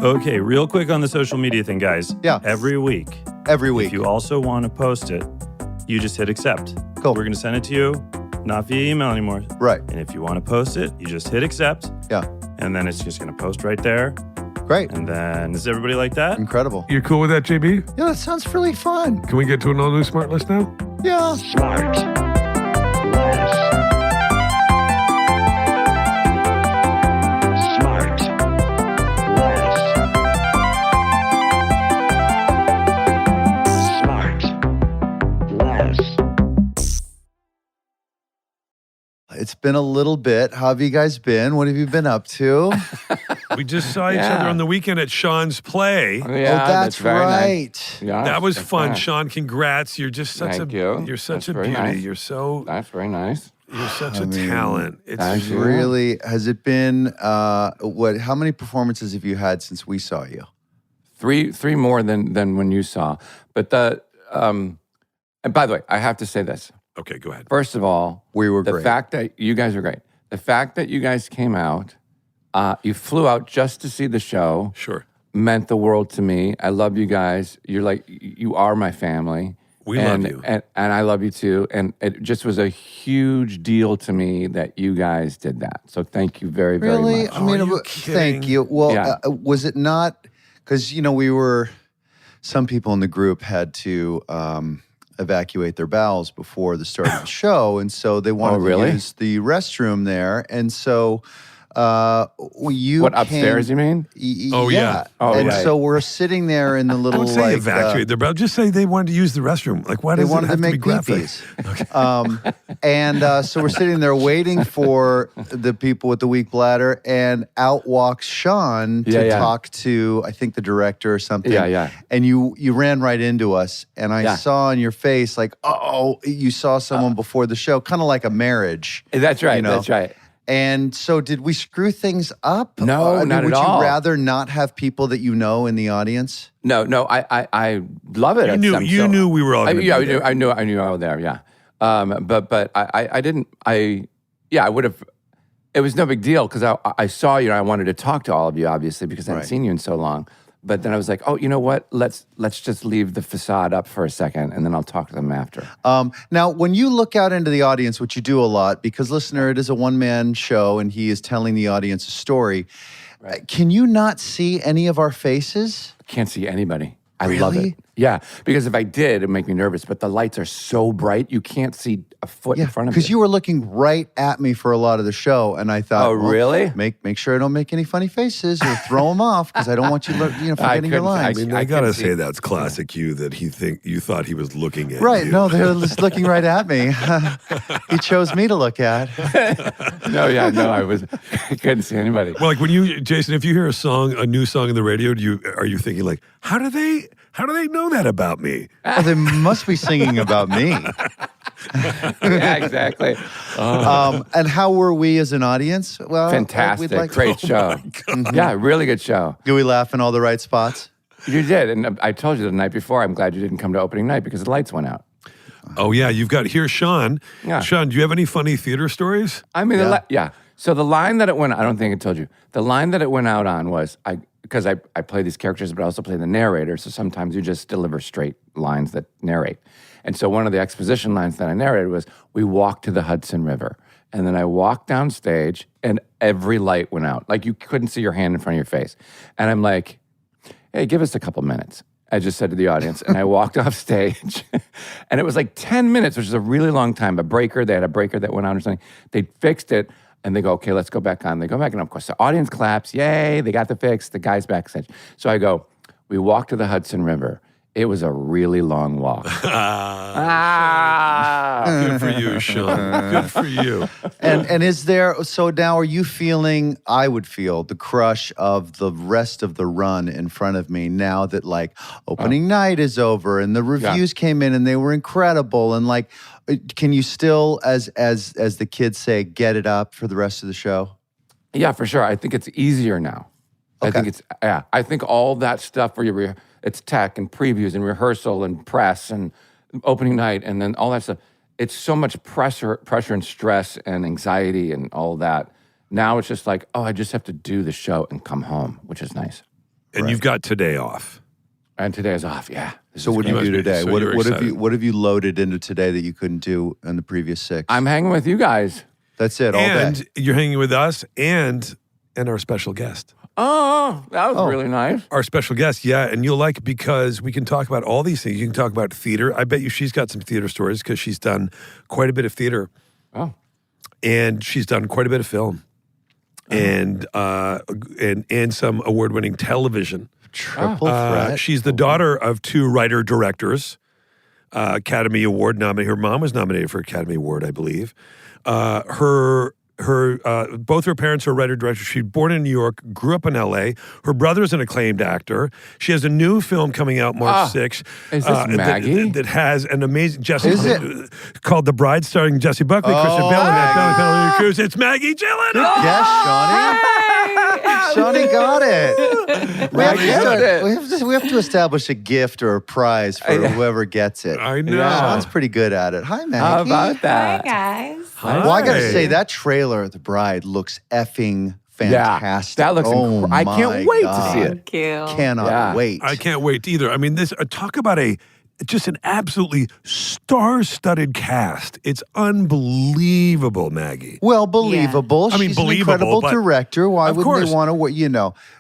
Okay, real quick on the social media thing, guys. Yeah. Every week. If you also want to post it, you just hit accept. Cool. We're going to send it to you, not via email anymore. Right. And if you want to post it, you just hit accept. Yeah. And then it's just going to post right there. Great. And then, is everybody like that? Incredible. You're cool with that, JB? Yeah, that sounds really fun. Can we get to an all-new SmartLess now? Yeah. SmartLess. It's been a little bit. How have you guys been? What have you been up to? We just saw each other on the weekend at Sean's play. Yeah, Oh, that's very right. Nice. Yeah, That was that's fun, nice. Sean. Congrats. You're just such Thank you. You're such That's a very beauty. nice. You're That's very nice. such a talent. It's Thank you. Really, has it been, how many performances have you had since we saw you? Three more than when you saw. But and by the way, I have to say this. okay. Go ahead. First of all, We were the great. fact that you guys are great. The fact that you guys came out, you flew out just to see the show, Sure. meant the world to me. I love you guys. You are my family. We love you. And I love you too. And it just was a huge deal to me that you guys did that. So thank you very, very Really? much. I mean, Are you thank kidding? you. Well, Yeah. was it not, because, some people in the group had to evacuate their bowels before the start of the show. And so they wanted really? to use the restroom there. And so you What, upstairs, you mean? Oh, yeah. Oh, and right. so we're sitting there in the little, Don't say evacuate their bowel. Just say they wanted to use the restroom. Like, why they does it wanted have to to be make graphic? peepees. And so we're sitting there waiting for the people with the weak bladder, and out walks Sean to Yeah. talk to, I think, the director or something. Yeah. And you ran right into us, and I Yeah. saw on your face, like, oh, you saw someone before the show, kind of like a marriage. That's right. You know? That's right. And so did we screw things up? No, not would at all. you rather not have people that you know in the audience? No, I love it. You knew we were all gonna be there. I knew I was there. Yeah, but I didn't. I would have. It was no big deal because I saw you and I wanted to talk to all of you, obviously, because I hadn't Right. seen you in so long. But then I was like, oh, you know what? Let's just leave the facade up for a second, and then I'll talk to them after. Now, when you look out into the audience, which you do a lot, because listener, it is a one-man show and he is telling the audience a story. Can you not see any of our faces? Can't see anybody. I love Really? it. Yeah, because if I did, it'd make me nervous. But the lights are so bright, you can't see a foot in front of you. because you were looking right at me for a lot of the show, and I thought, Oh, well, really? Make sure I don't make any funny faces or throw them off, because I don't want you, forgetting your couldn't- lines. I mean, I I gotta can say see- that's classic you that you thought he was looking at Right? you. No, they're just looking right at me. He chose me to look at. I couldn't see anybody. Well, like when Jason, if you hear a new song in the radio, are you thinking like, how do they know that about me? Oh, they must be singing about me. Yeah, exactly. And how were we as an audience? Well, Fantastic. we'd like- Great show. Yeah, really good show. Do we laugh in all the right spots? You did. And I told you the night before, I'm glad you didn't come to opening night because the lights went out. Oh yeah, here's Sean. Yeah. Sean, do you have any funny theater stories? I mean, So the line that it went, I don't think I told you. The line that it went out on was, because I play these characters, but I also play the narrator. So sometimes you just deliver straight lines that narrate. And so one of the exposition lines that I narrated was, we walked to the Hudson River. And then I walked down stage and every light went out. Like you couldn't see your hand in front of your face. And I'm like, hey, give us a couple minutes. I just said to the audience, and I walked off stage, and it was like 10 minutes, which is a really long time. They had a breaker that went on or something. They fixed it, and they go, okay, let's go back on. They go back, and of course, the audience claps. Yay, they got the fix. The guy's backstage. So I go, we walked to the Hudson River. It was a really long walk. Good for you, Sean. Good for you. And is there, so now are you feeling, I would feel, the crush of the rest of the run in front of me now that like opening night is over and the reviews came in and they were incredible, and like, can you still, as the kids say, get it up for the rest of the show? Yeah, for sure. I think it's easier now. Okay. I think all that stuff where it's tech and previews and rehearsal and press and opening night and then all that stuff. It's so much pressure and stress and anxiety and all that. Now it's just like, oh, I just have to do the show and come home, which is nice. And you've got today off. And today is off, yeah. So what do you do today? So what have you loaded into today that you couldn't do in the previous 6? I'm hanging with you guys. That's it, all And day. you're hanging with us and our special guest. Oh, that was really nice. Our special guest, yeah, and you'll like because we can talk about all these things. You can talk about theater. I bet you she's got some theater stories because she's done quite a bit of theater. Oh. And she's done quite a bit of film. And some award-winning television. Triple threat. She's the daughter of 2 writer-directors, Academy Award nominated. Her mom was nominated for Academy Award, I believe. Both her parents are writer-directors. She was born in New York, grew up in L.A. Her brother is an acclaimed actor. She has a new film coming out March 6th. Is this Maggie? That has an amazing Is it? called The Bride, starring Jesse Buckley, Christian Bale, and Penelope Cruz. It's Maggie Gyllenhaal. Yes, Shawnee. Shawnee got it. We have to establish a gift or a prize for whoever gets it. I know. Shawn's pretty good at it. Hi, Maggie. How about that? Hi, guys. Well, I got to Hi. say, that trailer, The Bride, looks effing fantastic. that looks I can't wait to see it. Thank you. Cannot wait. I can't wait either. I mean, this talk about just an absolutely star-studded cast. It's unbelievable, Maggie. Well, believable. I mean, She's believable, an incredible but director. Why of wouldn't course. they want to,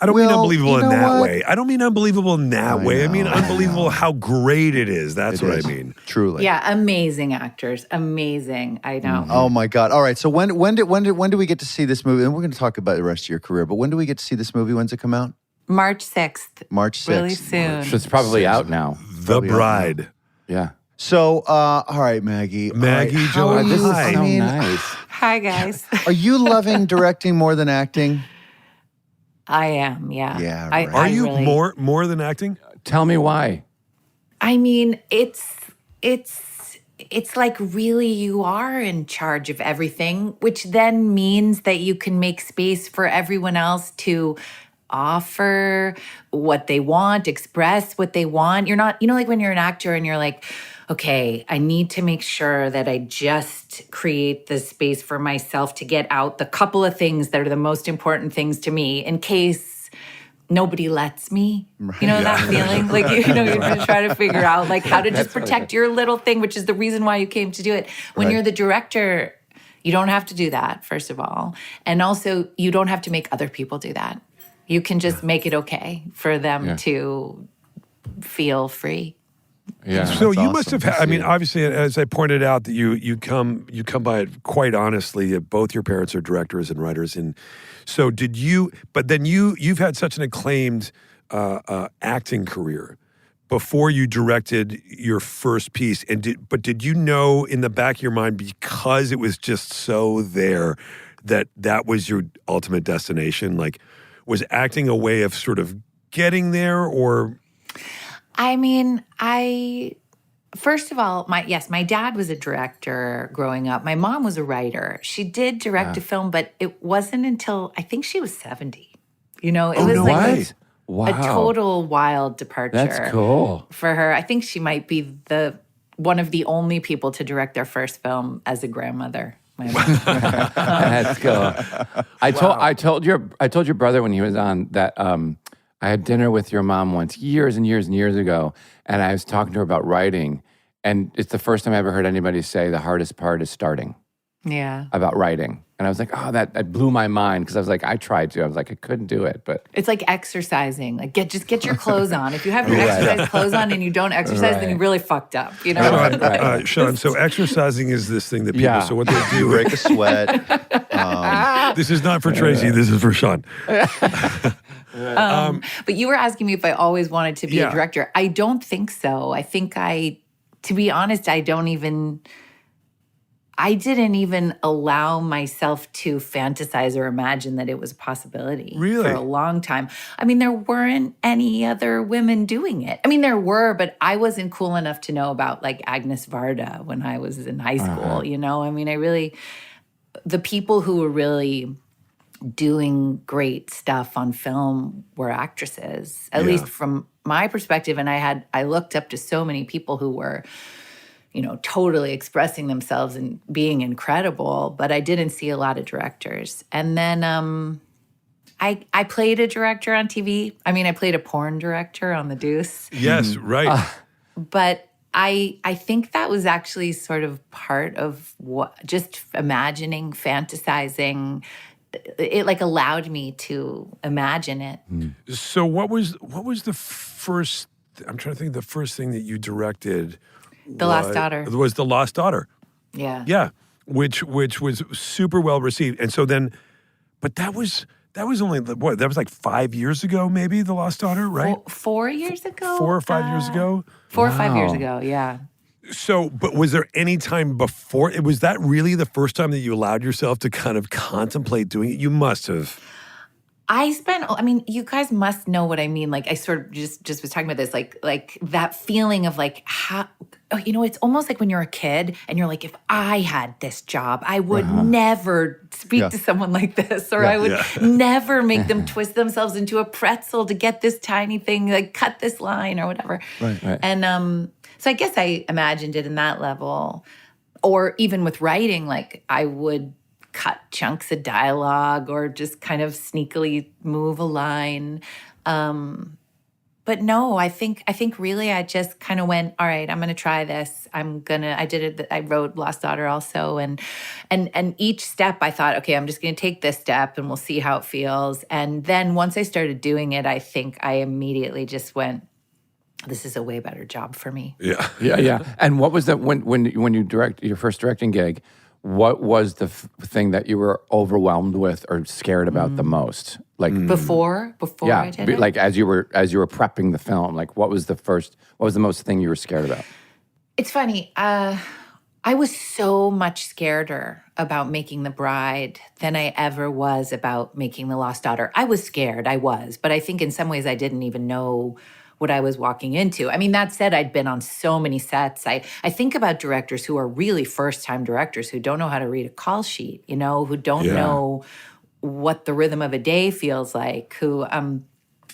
I don't mean unbelievable in that what? way. I don't mean unbelievable in that way. I mean know, unbelievable how great it is. That's It what is. I mean. Truly. Yeah, amazing actors. Amazing. I know. Oh my God! All right. So when do we get to see this movie? And we're going to talk about the rest of your career. But when do we get to see this movie? When's it come out? March 6th. March 6th. Really soon. It's probably out now. The Bride. Yeah. So, all right, Maggie. All right, Maggie how are Gyllenhaal. you? This is I so mean, nice. Hi, guys. are you loving directing more than acting? I am, yeah. Yeah, I, right. Are I you really, more than acting? Tell me why. I mean, it's like really you are in charge of everything, which then means that you can make space for everyone else to offer what they want, express what they want. You're not, like when you're an actor and you're like, okay, I need to make sure that I just create the space for myself to get out the couple of things that are the most important things to me in case nobody lets me. You know that feeling? Like, you're just trying to figure out like how to just protect your little thing, which is the reason why you came to do it. When you're the director, you don't have to do that, first of all. And also, you don't have to make other people do that. You can just make it okay for them to feel free. Yeah. So you awesome must have. to I mean, see. obviously, as I pointed out, that you come by it quite honestly. Both your parents are directors and writers, and so did you. But then you've had such an acclaimed acting career before you directed your first piece. And did you know in the back of your mind, because it was just so there, that was your ultimate destination? Like, was acting a way of sort of getting there, or? I mean, first of all, my dad was a director growing up. My mom was a writer. She did direct a film, but it wasn't until I think she was 70. It was no like way. Wow. a total wild departure. That's cool. For her. I think she might be one of the only people to direct their first film as a grandmother. My mom. That's cool. I told your brother when he was on that I had dinner with your mom once years and years and years ago, and I was talking to her about writing, and it's the first time I ever heard anybody say the hardest part is starting Yeah. about writing. And I was like, oh, that blew my mind, because I was like, I tried to. I was like, I couldn't do it, but It's like exercising. Like just get your clothes on. If you have your exercise clothes on and you don't exercise, then you really fucked up. Sean, so exercising is this thing that people. Yeah. So what they You do. break a sweat. This is not for Tracy. This is for Sean. But you were asking me if I always wanted to be Yeah. a director. I don't think so. I think to be honest, I didn't even allow myself to fantasize or imagine that it was a possibility Really? for a long time. I mean, there weren't any other women doing it. I mean, there were, but I wasn't cool enough to know about like Agnes Varda when I was in high school, I mean, the people who were really doing great stuff on film were actresses, at least from my perspective. And I looked up to so many people who were, totally expressing themselves and being incredible, but I didn't see a lot of directors. And then I played a director on TV. I mean, I played a porn director on The Deuce. Yes, right. But I think that was actually sort of part of what, just imagining, fantasizing. It like allowed me to imagine it. So what was the first? I'm trying to think. The first thing that you directed, The Lost Daughter. Was The Lost Daughter. Yeah. Yeah, which was super well received, and so then, but that was only what, that was like 5 years ago, maybe, The Lost Daughter, right? 4 years ago. 4 or 5 years ago. 4 or 5 years ago. Yeah. So, but was there any time before? Was that really the first time that you allowed yourself to kind of contemplate doing it? You must have. I mean, you guys must know what I mean. Like, I sort of just was talking about this, like that feeling of like, how, it's almost like when you're a kid and you're like, if I had this job, I would never speak to someone like this, or I would never make them twist themselves into a pretzel to get this tiny thing, like cut this line or whatever. Right. And so I guess I imagined it in that level. Or even with writing, like I would cut chunks of dialogue or just kind of sneakily move a line. But no, I think really I just kind of went, all right, I'm going to try this. I did it. I wrote Lost Daughter also. And each step I thought, okay, I'm just going to take this step and we'll see how it feels. And then once I started doing it, I think I immediately just went, this is a way better job for me. Yeah. And what was that when you direct your first directing gig? What was the thing that you were overwhelmed with or scared about the most? Like before I did it? Like as you were prepping the film, like what was the most thing you were scared about? It's funny. I was so much scareder about making The Bride than I ever was about making The Lost Daughter. I was scared, but I think in some ways I didn't even know what I was walking into. I mean, that said, I'd been on so many sets. I think about directors who are really first-time directors who don't know how to read a call sheet, who don't know what the rhythm of a day feels like, who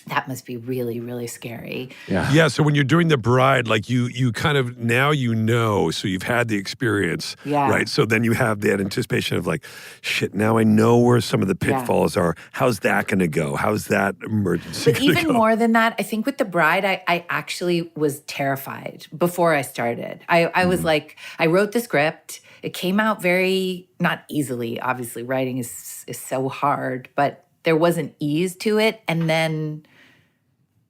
that must be really, really scary. Yeah. So when you're doing The Bride, like you kind of, now so you've had the experience, right? So then you have that anticipation of like, shit, now I know where some of the pitfalls are. How's that going to go? How's that emergency But even more than that, I think with The Bride, I actually was terrified before I started. I was like, I wrote the script. It came out very, not easily. Obviously, writing is so hard, but there was an ease to it. And then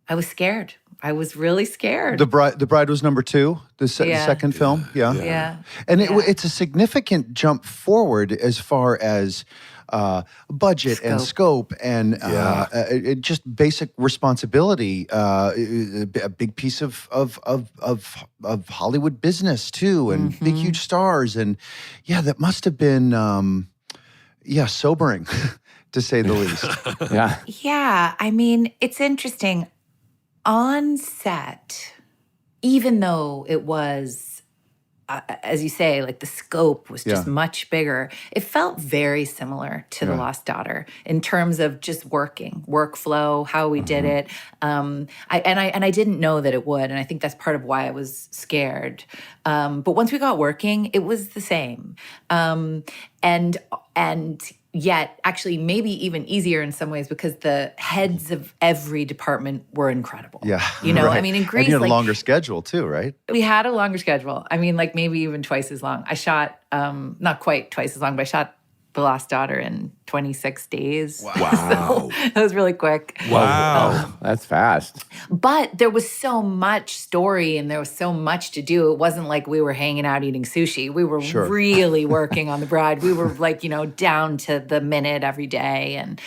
I was scared. I was really scared. The Bride was number 2, the second film. Yeah. And it's a significant jump forward as far as budget and scope and just basic responsibility. A big piece of Hollywood business too, and big huge stars, and that must have been sobering to say the least. Yeah. I mean, it's interesting. On set, even though it was, as you say, like the scope was just much bigger, it felt very similar to The Lost Daughter in terms of just workflow, how we did it. I didn't know that it would, and I think that's part of why I was scared. But once we got working, it was the same. And yet actually maybe even easier in some ways because the heads of every department were incredible. I mean, in Greece, and you had a longer schedule too, right? We had a longer schedule. I mean, like maybe even twice as long. I shot, not quite twice as long, but I shot The Lost Daughter in 26 days. Wow. So that was really quick. Wow. That's fast. But there was so much story and there was so much to do. It wasn't like we were hanging out eating sushi. We were really working on The Bride. We were like, down to the minute every day. And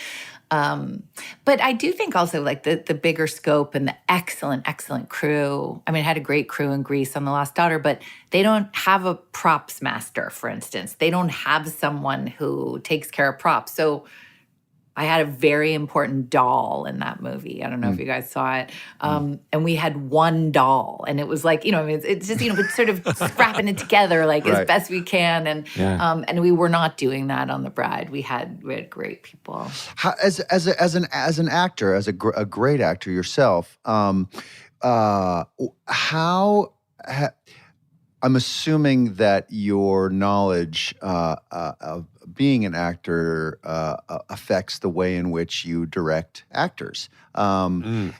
but I do think also like the bigger scope and the excellent crew. I mean, I had a great crew in Greece on The Lost Daughter, but they don't have a props master, for instance. They don't have someone who takes care of props. So I had a very important doll in that movie. I don't know if you guys saw it. And we had one doll. And it was like, it's just, it's sort of scrapping it together like as best we can. And we were not doing that on The Bride. We had great people. As an actor, as a great actor yourself, I'm assuming that your knowledge of being an actor affects the way in which you direct actors. And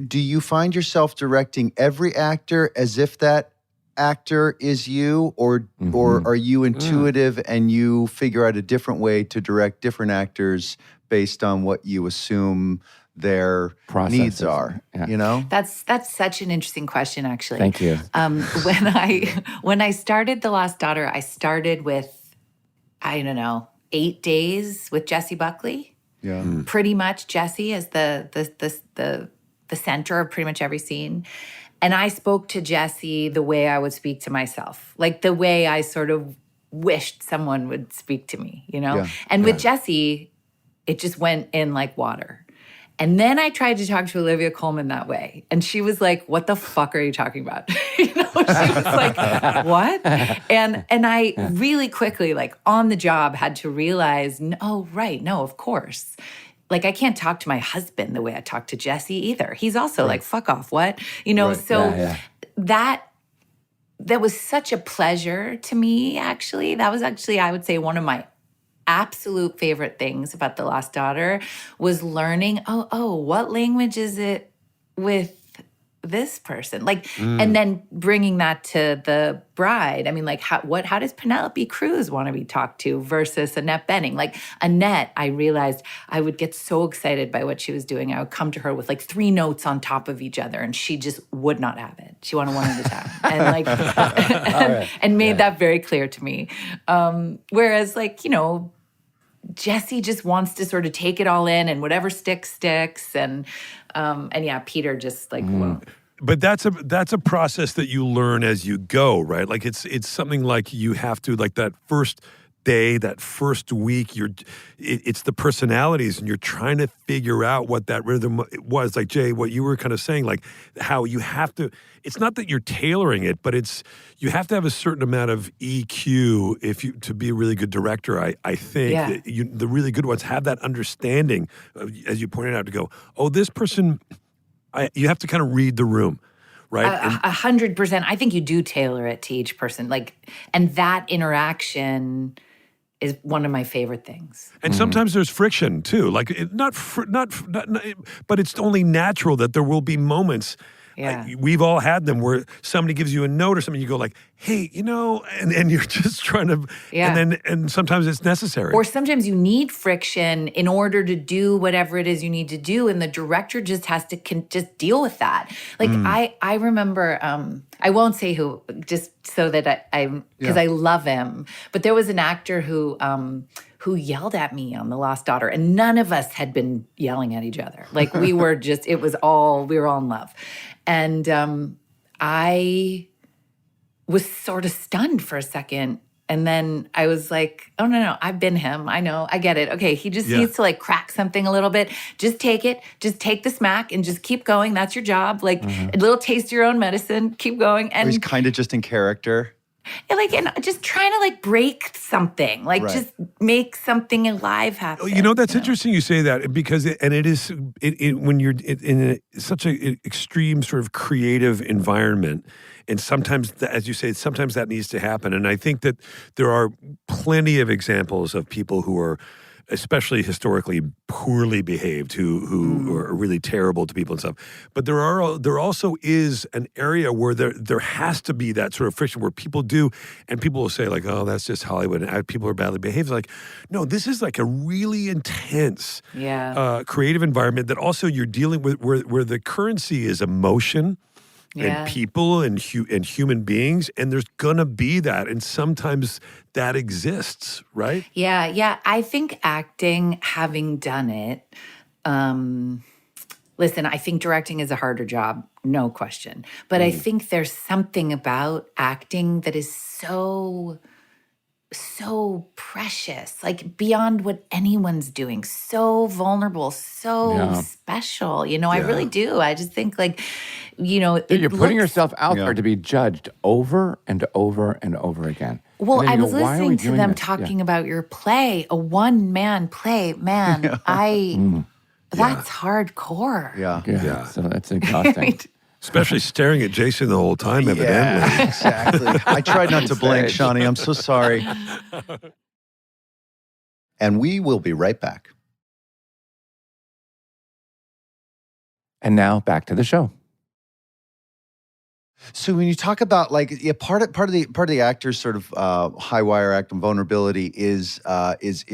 do you find yourself directing every actor as if that actor is you, or are you intuitive and you figure out a different way to direct different actors based on what you assume their needs are? You know, that's such an interesting question, actually. Thank you. When I started The Lost Daughter, I started with, I don't know, 8 days with Jessie Buckley. Yeah. Pretty much Jessie as the center of pretty much every scene. And I spoke to Jessie the way I would speak to myself, like the way I sort of wished someone would speak to me, you know? Yeah. And with Jessie, it just went in like water. And then I tried to talk to Olivia Colman that way. And she was like, what the fuck are you talking about? You know, she was like, what? And I really quickly, like on the job, had to realize, no, of course. Like, I can't talk to my husband the way I talk to Jessie either. He's also like, fuck off, what? You know, that was such a pleasure to me, actually. That was actually, I would say, one of my absolute favorite things about The Lost Daughter was learning, what language is it with this person? Like, and then bringing that to the bride. I mean, like, how does Penelope Cruz want to be talked to versus Annette Bening? Like, Annette, I realized I would get so excited by what she was doing. I would come to her with like 3 notes on top of each other, and she just would not have it. She wanted one at a time, and like, and made that very clear to me. Whereas, like, you know, Jessie just wants to sort of take it all in, and whatever sticks. And Peter just like, whoa. But that's a process that you learn as you go, right? Like it's something like you have to, like that first day, that first week, it's the personalities, and you're trying to figure out what that rhythm was. Like, Jay, what you were kind of saying, like how you have to, it's not that you're tailoring it, but you have to have a certain amount of EQ to be a really good director. I think that the really good ones have that understanding, as you pointed out, to go, oh, this person, you have to kind of read the room. Right? 100%. I think you do tailor it to each person. Like, and that interaction is one of my favorite things. And sometimes there's friction too. Like, but it's only natural that there will be moments. Yeah. We've all had them where somebody gives you a note or something, you go like, hey, you know, and you're just trying to, and sometimes it's necessary. Or sometimes you need friction in order to do whatever it is you need to do, and the director just has to just deal with that. Like, I remember, I won't say who, just so that because I love him, but there was an actor who yelled at me on The Lost Daughter, and none of us had been yelling at each other. Like, we were we were all in love. And I was sort of stunned for a second. And then I was like, oh, no, I've been him. I know, I get it. Okay, he just needs to like crack something a little bit. Just take it. Just take the smack and just keep going. That's your job. Like, a little taste of your own medicine. Keep going. And he's kind of just in character. And just trying to like break something, like just make something alive happen. You know, that's interesting you say that, because it is when you're in such an extreme sort of creative environment, and sometimes, as you say, sometimes that needs to happen. And I think that there are plenty of examples of people who are, especially historically, poorly behaved, who are really terrible to people and stuff. But there also is an area where there has to be that sort of friction where people do, and people will say like, oh, that's just Hollywood, and people are badly behaved. Like, no, this is like a really intense creative environment that also you're dealing with, where the currency is emotion. And people and human beings, and there's gonna be that, and sometimes that exists, right? Yeah. I think acting, having done it, listen, I think directing is a harder job, no question. But I think there's something about acting that is so precious, like beyond what anyone's doing, so vulnerable, so special. You know, I really do. I just think like, you know, you're putting yourself out there to be judged over and over and over again. Well, I was listening to them talking about your play, a one-man play. Man, that's hardcore. Yeah. So that's exhausting. Especially staring at Jason the whole time, evidently. Yeah, exactly. I tried not to blink, Shawnee. I'm so sorry. And we will be right back. And now back to the show. So when you talk about part of the actor's sort of high wire act and vulnerability is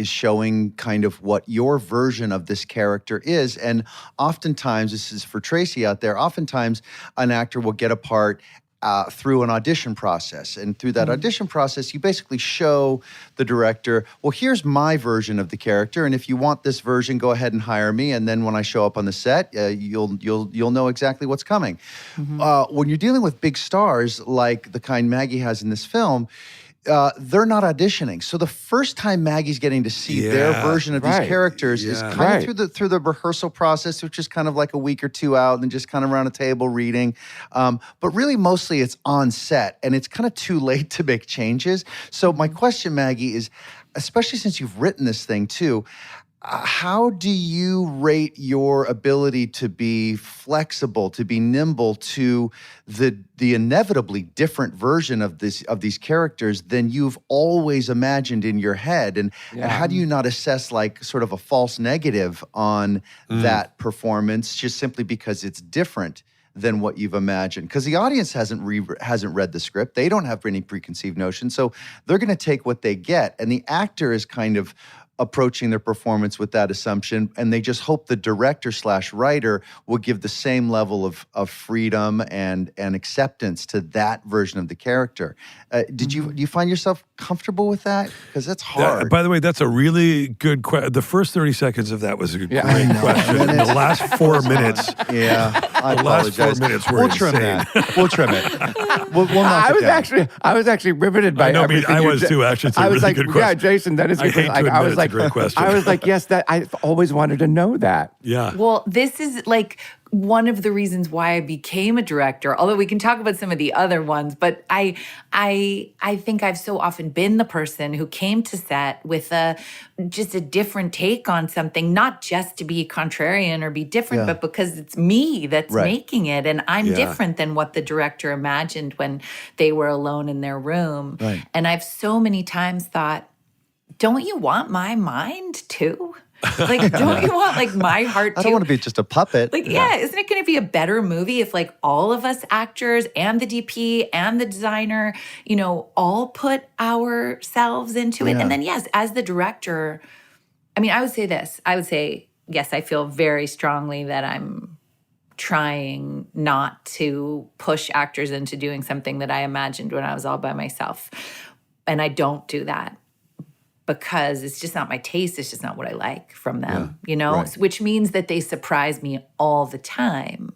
showing kind of what your version of this character is, and oftentimes this is for Tracy out there. Oftentimes an actor will get a part through an audition process, and through that audition process, you basically show the director, well, here's my version of the character, and if you want this version, go ahead and hire me. And then when I show up on the set, you'll know exactly what's coming. When you're dealing with big stars like the kind Maggie has in this film, they're not auditioning. So the first time Maggie's getting to see their version of these characters is kind of through the rehearsal process, which is kind of like a week or two out, and then just kind of around a table reading. But really, mostly it's on set, and it's kind of too late to make changes. So my question, Maggie, is, especially since you've written this thing too, how do you rate your ability to be flexible, to be nimble to the inevitably different version of these characters than you've always imagined in your head? And how do you not assess like sort of a false negative on that performance just simply because it's different than what you've imagined? Because the audience hasn't read the script. They don't have any preconceived notions. So they're going to take what they get. And the actor is kind of approaching their performance with that assumption, and they just hope the director/writer will give the same level of freedom and acceptance to that version of the character. Do you find yourself comfortable with that? Because that's hard. By the way, that's a really good question. The first 30 seconds of that was a great question. And the last 4 minutes. I apologize. Last 4 minutes were We'll trim insane. that. We'll trim it. We'll knock it down. I was actually riveted by everything. I was too. Actually, it's a really good question. Yeah, Jason, that is. I hate to admit it's a great question. I was like, yes, that I've always wanted to know that. Yeah. Well, this is like one of the reasons why I became a director, although we can talk about some of the other ones, but I think I've so often been the person who came to set with just a different take on something, not just to be contrarian or be different, but because it's me that's making it, and I'm different than what the director imagined when they were alone in their room. Right. And I've so many times thought, don't you want my mind too? Like, don't you want like my heart too? I don't want to be just a puppet. Like, isn't it going to be a better movie if like all of us actors and the DP and the designer, all put ourselves into it? And then yes, as the director, I mean, I would say this. I would say, yes, I feel very strongly that I'm trying not to push actors into doing something that I imagined when I was all by myself. And I don't do that, because it's just not my taste. It's just not what I like from them, which means that they surprise me all the time.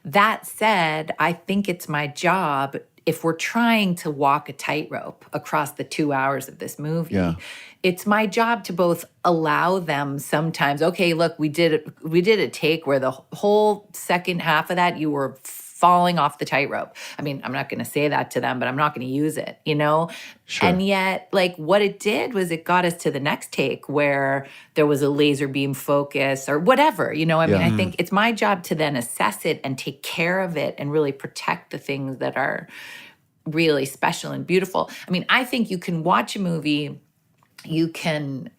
That said, I think it's my job, if we're trying to walk a tightrope across the 2 hours of this movie, it's my job to both allow them sometimes, okay, look, we did a take where the whole second half of that, you were falling off the tightrope. I mean, I'm not going to say that to them, but I'm not going to use it, Sure. And yet, like, what it did was it got us to the next take where there was a laser beam focus or whatever, I mean, I think it's my job to then assess it and take care of it and really protect the things that are really special and beautiful. I mean, I think you can watch a movie, and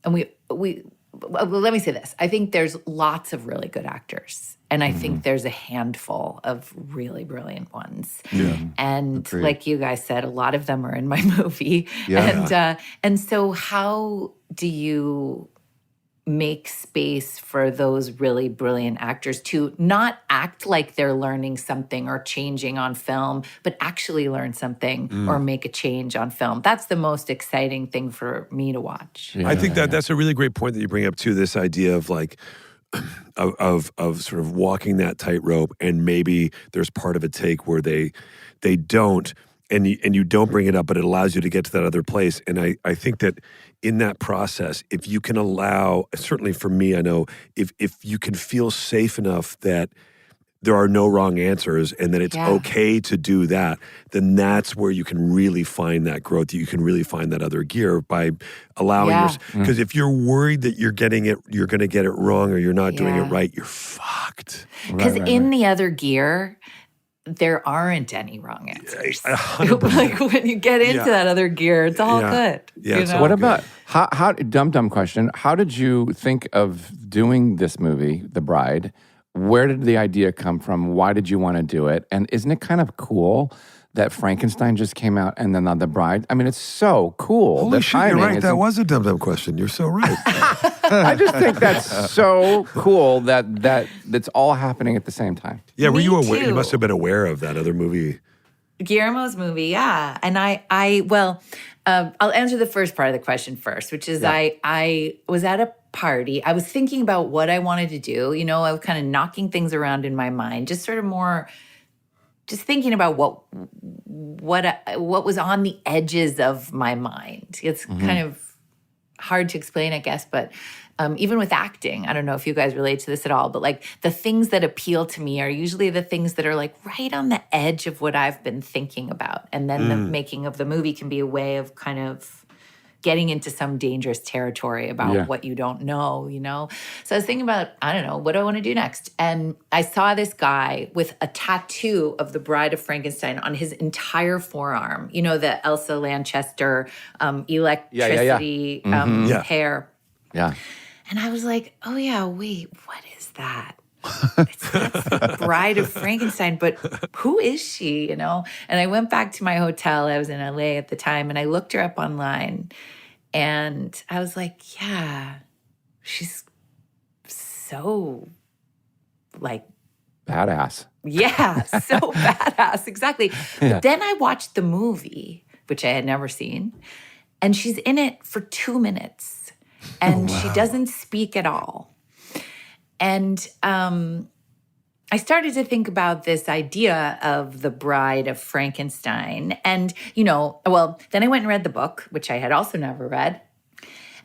let me say this. I think there's lots of really good actors. And I think there's a handful of really brilliant ones. Yeah, and agreed. Like you guys said, a lot of them are in my movie. Yeah. And so how do you make space for those really brilliant actors to not act like they're learning something or changing on film, but actually learn something or make a change on film? That's the most exciting thing for me to watch. I think that's a really great point that you bring up too, this idea of like, of sort of walking that tightrope, and maybe there's part of a take where they don't, and you don't bring it up, but it allows you to get to that other place. And I think that in that process, if you can allow, certainly for me, I know if you can feel safe enough that there are no wrong answers and that it's okay to do that, then that's where you can really find that growth. You can really find that other gear by allowing because if you're worried that you're going to get it wrong or you're not doing it right, you're fucked. Because in the other gear, there aren't any wrong answers. 100%. Like when you get into that other gear, it's all good. Yeah, you it's know? all What good. about how dumb question? How did you think of doing this movie, The Bride? Where did the idea come from? Why did you want to do it? And isn't it kind of cool that Frankenstein just came out and then The Bride? I mean, it's so cool. Holy The shit, you're timing right. is That was a dumb question. You're so right. I just think that's so cool that's all happening at the same time. Yeah, were Me you aware? You too. must have been aware of that other movie. Guillermo's movie, yeah. And I'll answer the first part of the question first, which is I was at a party. I was thinking about what I wanted to do. You know, I was kind of knocking things around in my mind, just sort of more, just thinking about what was on the edges of my mind. It's kind of hard to explain, I guess, but even with acting, I don't know if you guys relate to this at all, but like the things that appeal to me are usually the things that are like right on the edge of what I've been thinking about. And then the making of the movie can be a way of kind of getting into some dangerous territory about what you don't know, you know? So I was thinking about, I don't know, what do I want to do next? And I saw this guy with a tattoo of the Bride of Frankenstein on his entire forearm. You know, the Elsa Lanchester electricity hair. Yeah. And I was like, oh yeah, wait, what is that? That's the Bride of Frankenstein, but who is she, you know? And I went back to my hotel. I was in LA at the time, and I looked her up online, and I was like, yeah, she's so like Badass. yeah, so badass. Exactly. But then I watched the movie, which I had never seen, and she's in it for 2 minutes, and she doesn't speak at all. And I started to think about this idea of the Bride of Frankenstein. And, you know, well, then I went and read the book, which I had also never read.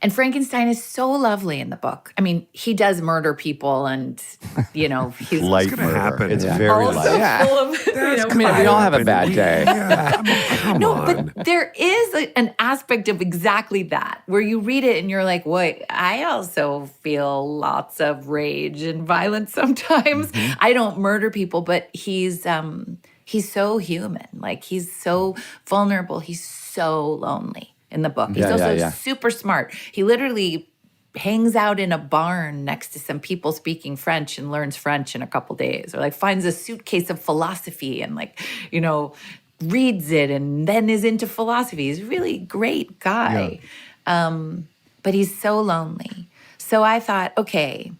And Frankenstein is so lovely in the book. I mean, he does murder people and, you know, he's Light gonna murder. happen. It's Yeah. very also light. full of, you know, I mean, we all have a bad day. Yeah, I mean, come No, on. but there is an aspect of exactly that where you read it and you're like, wait, I also feel lots of rage and violence sometimes. I don't murder people, but he's so human. Like he's so vulnerable. He's so lonely in the book. He's also super smart. He literally hangs out in a barn next to some people speaking French and learns French in a couple days, or like finds a suitcase of philosophy and like, you know, reads it and then is into philosophy. He's a really great guy. But he's so lonely. So I thought, okay,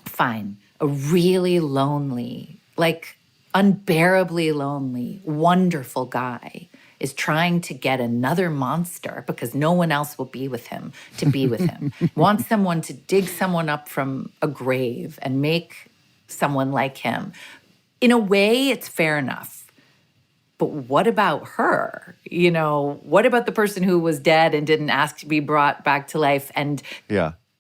fine. A really lonely, like unbearably lonely, wonderful guy is trying to get another monster because no one else will be with him to be with him. Wants someone to dig someone up from a grave and make someone like him. In a way, it's fair enough. But what about her? You know, what about the person who was dead and didn't ask to be brought back to life? And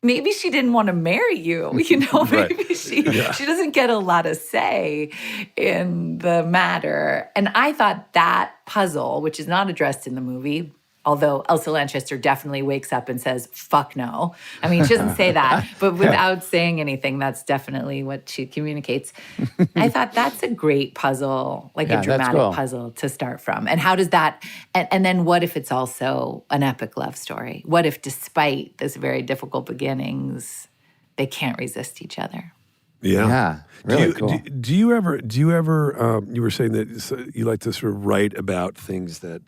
maybe she didn't want to marry you, you know, maybe she doesn't get a lot of say in the matter. And I thought that puzzle, which is not addressed in the movie, although Elsa Lanchester definitely wakes up and says, fuck no. I mean, she doesn't say that, but without saying anything, that's definitely what she communicates. I thought that's a great puzzle, like a dramatic puzzle to start from. And how does that, and then what if it's also an epic love story? What if despite this very difficult beginnings, they can't resist each other? Yeah, really cool. Do you ever, you were saying that you like to sort of write about things that,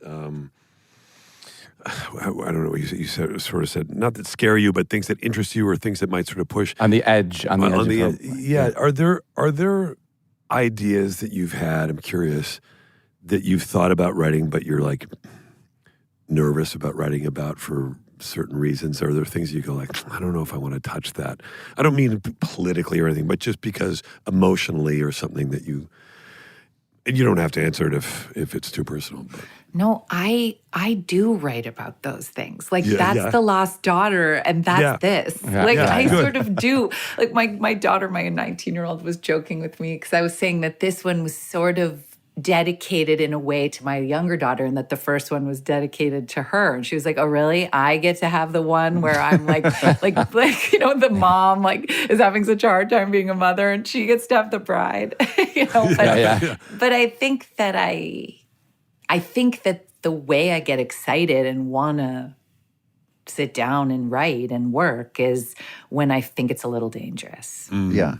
I don't know what you sort of said, not that scare you, but things that interest you or things that might sort of push. On the edge. Yeah. Are there ideas that you've had, I'm curious, that you've thought about writing, but you're like nervous about writing about for certain reasons? Are there things you go like, I don't know if I want to touch that? I don't mean politically or anything, but just because emotionally or something that you don't have to answer it if it's too personal. But. No, I do write about those things. Like that's The Lost Daughter and that's this. Like I sort of do. Like my daughter, my 19-year-old was joking with me because I was saying that this one was sort of dedicated in a way to my younger daughter, and that the first one was dedicated to her. And she was like, "Oh, really? I get to have the one where I'm like, the mom like is having such a hard time being a mother, and she gets to have the bride." But I think that I think that the way I get excited and want to sit down and write and work is when I think it's a little dangerous. Yeah,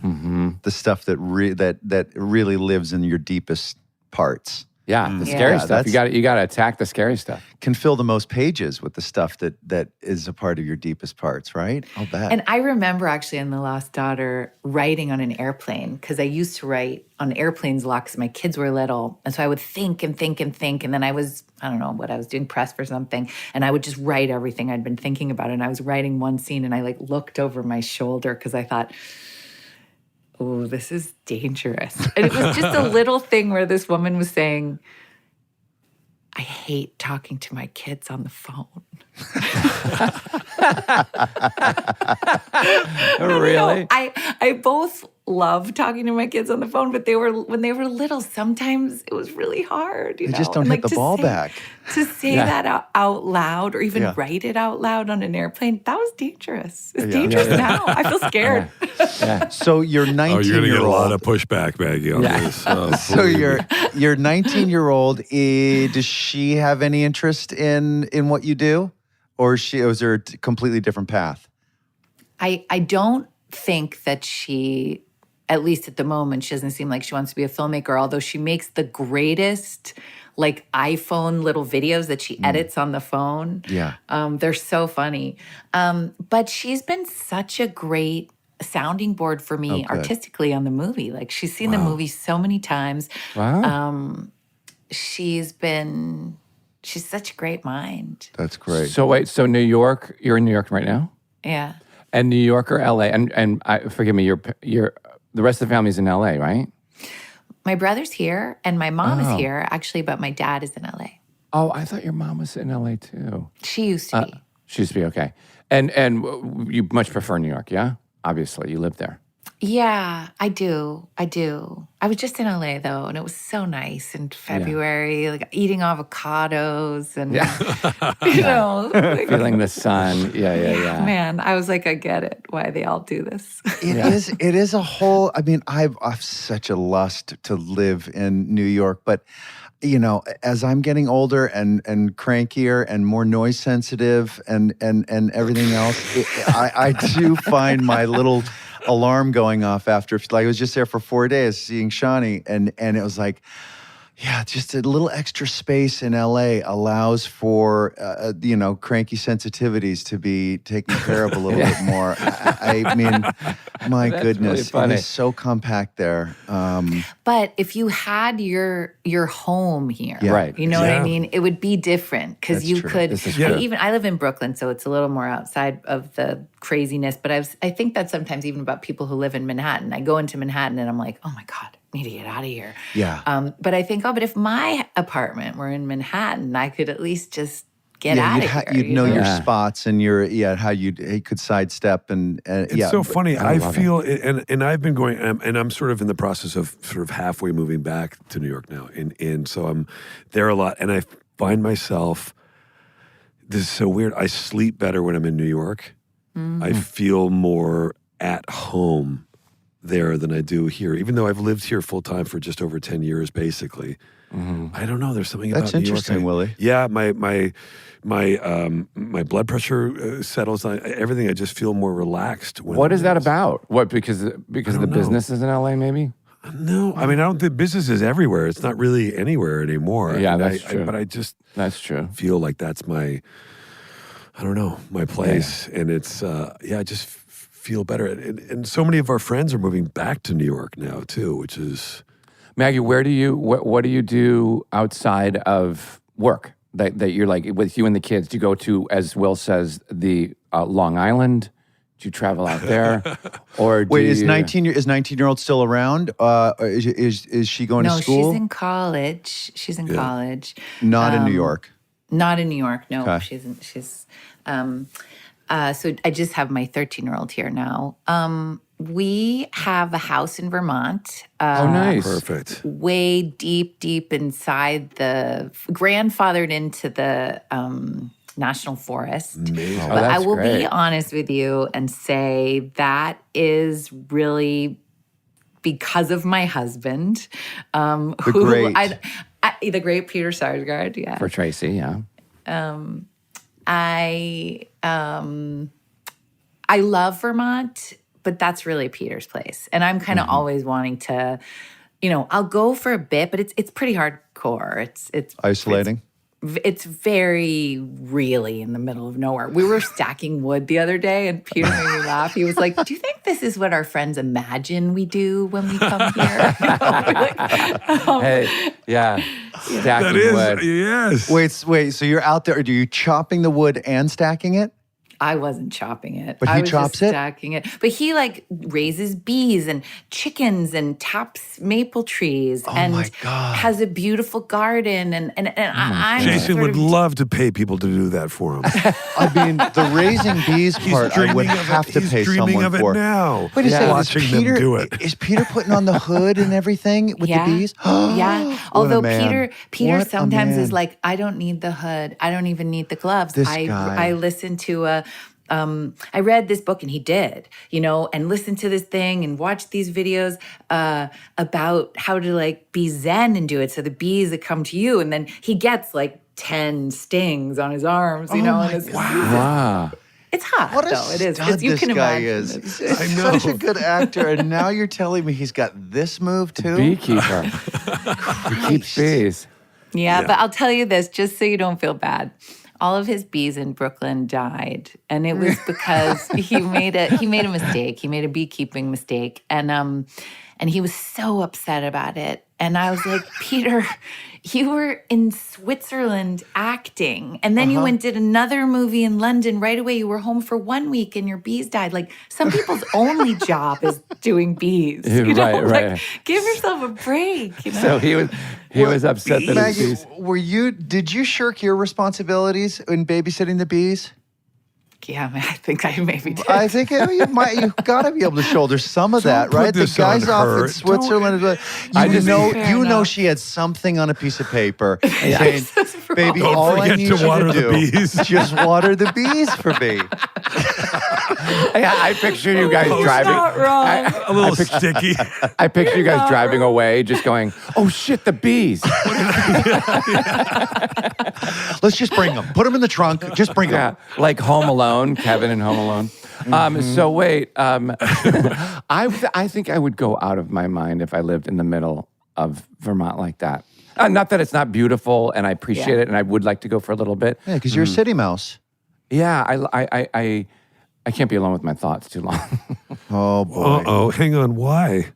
the stuff that really lives in your deepest parts. Yeah, the scary stuff. You got to attack the scary stuff. Can fill the most pages with the stuff that is a part of your deepest parts, right? I'll bet. And I remember actually in The Lost Daughter writing on an airplane, because I used to write on airplanes a lot because my kids were little. And so I would think and think and think. And then I don't know what I was doing, press for something. And I would just write everything I'd been thinking about. And I was writing one scene and I like looked over my shoulder because I thought, oh, this is dangerous. And it was just a little thing where this woman was saying, I hate talking to my kids on the phone. Really? I both love talking to my kids on the phone, but when they were little, sometimes it was really hard. They just don't hit the ball back. To say that out loud or even write it out loud on an airplane, that was dangerous. It's dangerous now. I feel scared. So your 19-year-old. Oh, you're going to get a lot of pushback, Maggie, on this. So your 19-year-old, does she have any interest in what you do? Or is there a completely different path? I don't think that she, at least at the moment, she doesn't seem like she wants to be a filmmaker, although she makes the greatest like iPhone little videos that she edits on the phone. Yeah. They're so funny. But she's been such a great sounding board for me artistically on the movie. Like she's seen the movie so many times. Wow. She's such a great mind. That's great. So wait, so New York, you're in New York right now? Yeah. And New York or LA? And forgive me, you're the rest of the family's in LA, right? My brother's here and my mom is here, actually, but my dad is in LA. Oh, I thought your mom was in LA too. She used to be. She used to be, okay. And you much prefer New York, yeah? Obviously, you live there. Yeah, I do. I was just in LA though, and it was so nice in February, like eating avocados and Feeling the sun. Yeah. Man, I was like, I get it why they all do this. It is a whole, I mean, I've such a lust to live in New York, but you know, as I'm getting older and crankier and more noise sensitive and everything else, I do find my little alarm going off after, like I was just there for 4 days seeing Shawnee, and it was like, yeah, just a little extra space in LA allows for, cranky sensitivities to be taken care of a little bit more. I mean, my goodness, really it is so compact there. But if you had your home here, right? You know what I mean? It would be different because you true. could. This is true. I live in Brooklyn, so it's a little more outside of the craziness. But I think that's sometimes even about people who live in Manhattan. I go into Manhattan and I'm like, oh my God, I need to get out of here. Yeah. But I think, but if my apartment were in Manhattan, I could at least just get out of here. You'd know your spots and how you could sidestep and It's so funny. I feel, and I've been going, and I'm sort of in the process of sort of halfway moving back to New York now. And so I'm there a lot. And I find myself, this is so weird. I sleep better when I'm in New York. Mm-hmm. I feel more at home there than I do here, even though I've lived here full time for just over 10 years, basically. Mm-hmm. I don't know. There's something about New York. That's interesting, Willie. Yeah, my blood pressure settles on everything. I just feel more relaxed. What is that about? What, because the business is in LA, maybe? No, I mean, I don't think business is everywhere. It's not really anywhere anymore. Yeah, that's true. But I just that's true. Feel like that's my place, and it's I just feel better. And so many of our friends are moving back to New York now too, which is. Maggie, what do you do outside of work that you're like with you and the kids? Do you go to, as Will says, the Long Island? Do you travel out there, or is 19-year-old still around? Is she going to school? No, she's in college. She's in college. Not in New York. Not in New York. No, okay. she's So I just have my 13-year-old here now. We have a house in Vermont. Oh, nice. Perfect. Way deep inside grandfathered into the National Forest. Amazing. Oh, But I that's will great. be honest with you and say that is really because of my husband, the great Peter Sarsgaard. Yeah, For Tracy, yeah. I love Vermont, but that's really Peter's place, and I'm kind of always wanting to, I'll go for a bit, but it's pretty hardcore. It's Isolating. It's very really in the middle of nowhere. We were stacking wood the other day, and Peter made me laugh. He was like, "Do you think this is what our friends imagine we do when we come here?" Hey, yeah. Stacking That is, wood. yes. Wait. So you're out there? Are you chopping the wood and stacking it? I wasn't chopping it. But I he was chops just it? stacking it. But he raises bees and chickens and taps maple trees and my God. has a beautiful garden and I'm Jason sort would of, love to pay people to do that for him. I mean, the raising bees part, I would have to pay He's dreaming someone of it for. now. Wait a second, Watching is them Peter, do it. Is Peter putting on the hood and everything with yeah, the bees? yeah. What a Although man. Peter What a sometimes is man. like, I don't need the hood. I don't even need the gloves. This guy. I listen to I read this book and he did, and listened to this thing and watched these videos about how to be zen and do it. So the bees that come to you, and then he gets 10 stings on his arms, and it's, Wow. it's hot What a though. It is. stud You this can guy imagine. is. It's- He's I know. such a good actor, and now you're telling me he's got this move too? Beekeeper. He keeps bees. Yeah, Yeah. but I'll tell you this, just so you don't feel bad. All of his bees in Brooklyn died, and it was because he made a mistake. He made a beekeeping mistake, and he was so upset about it. And I was like, Peter, you were in Switzerland acting, and then you went did another movie in London right away. You were home for 1 week, and your bees died. Some people's only job is doing bees. Right. Give yourself a break. So he was upset that his Maggie, bees. did you shirk your responsibilities in babysitting the bees? Yeah, I think I maybe did. I think you've got to be able to shoulder some of that, put right? The this guy's on off her. in Switzerland. I just- Fair You know enough. she had something on a piece of paper saying, baby, Don't all I forget need to you water to the do bees." just water the bees for me. Yeah, I picture you guys driving. Not wrong. A little sticky. I picture you guys driving away, just going, "Oh shit, the bees!" Let's just bring them. Put them in the trunk. Just bring Yeah, them. like Home Alone, Kevin in Home Alone. So wait, I think I would go out of my mind if I lived in the middle of Vermont like that. Not that it's not beautiful, and I appreciate it, and I would like to go for a little bit. Yeah, because you're a city mouse. Yeah, I can't be alone with my thoughts too long. Oh, boy. Uh-oh, hang on, why?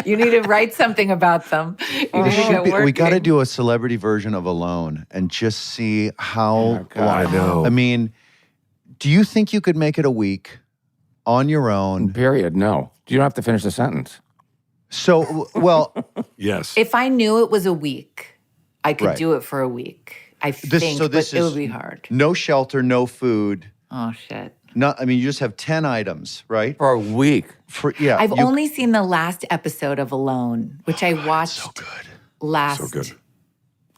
You need to write something about them. You need to get We got to working. do a celebrity version of Alone and just see how. I know. I mean, do you think you could make it a week on your own? Period. No, you don't have to finish the sentence. So, well, Yes. If I knew it was a week, I could Right. do it for a week. I think, so but this it is- would be hard. no shelter, no food. Oh shit! You just have 10 items, right? For a week. I've only seen the last episode of Alone, which I watched last So good.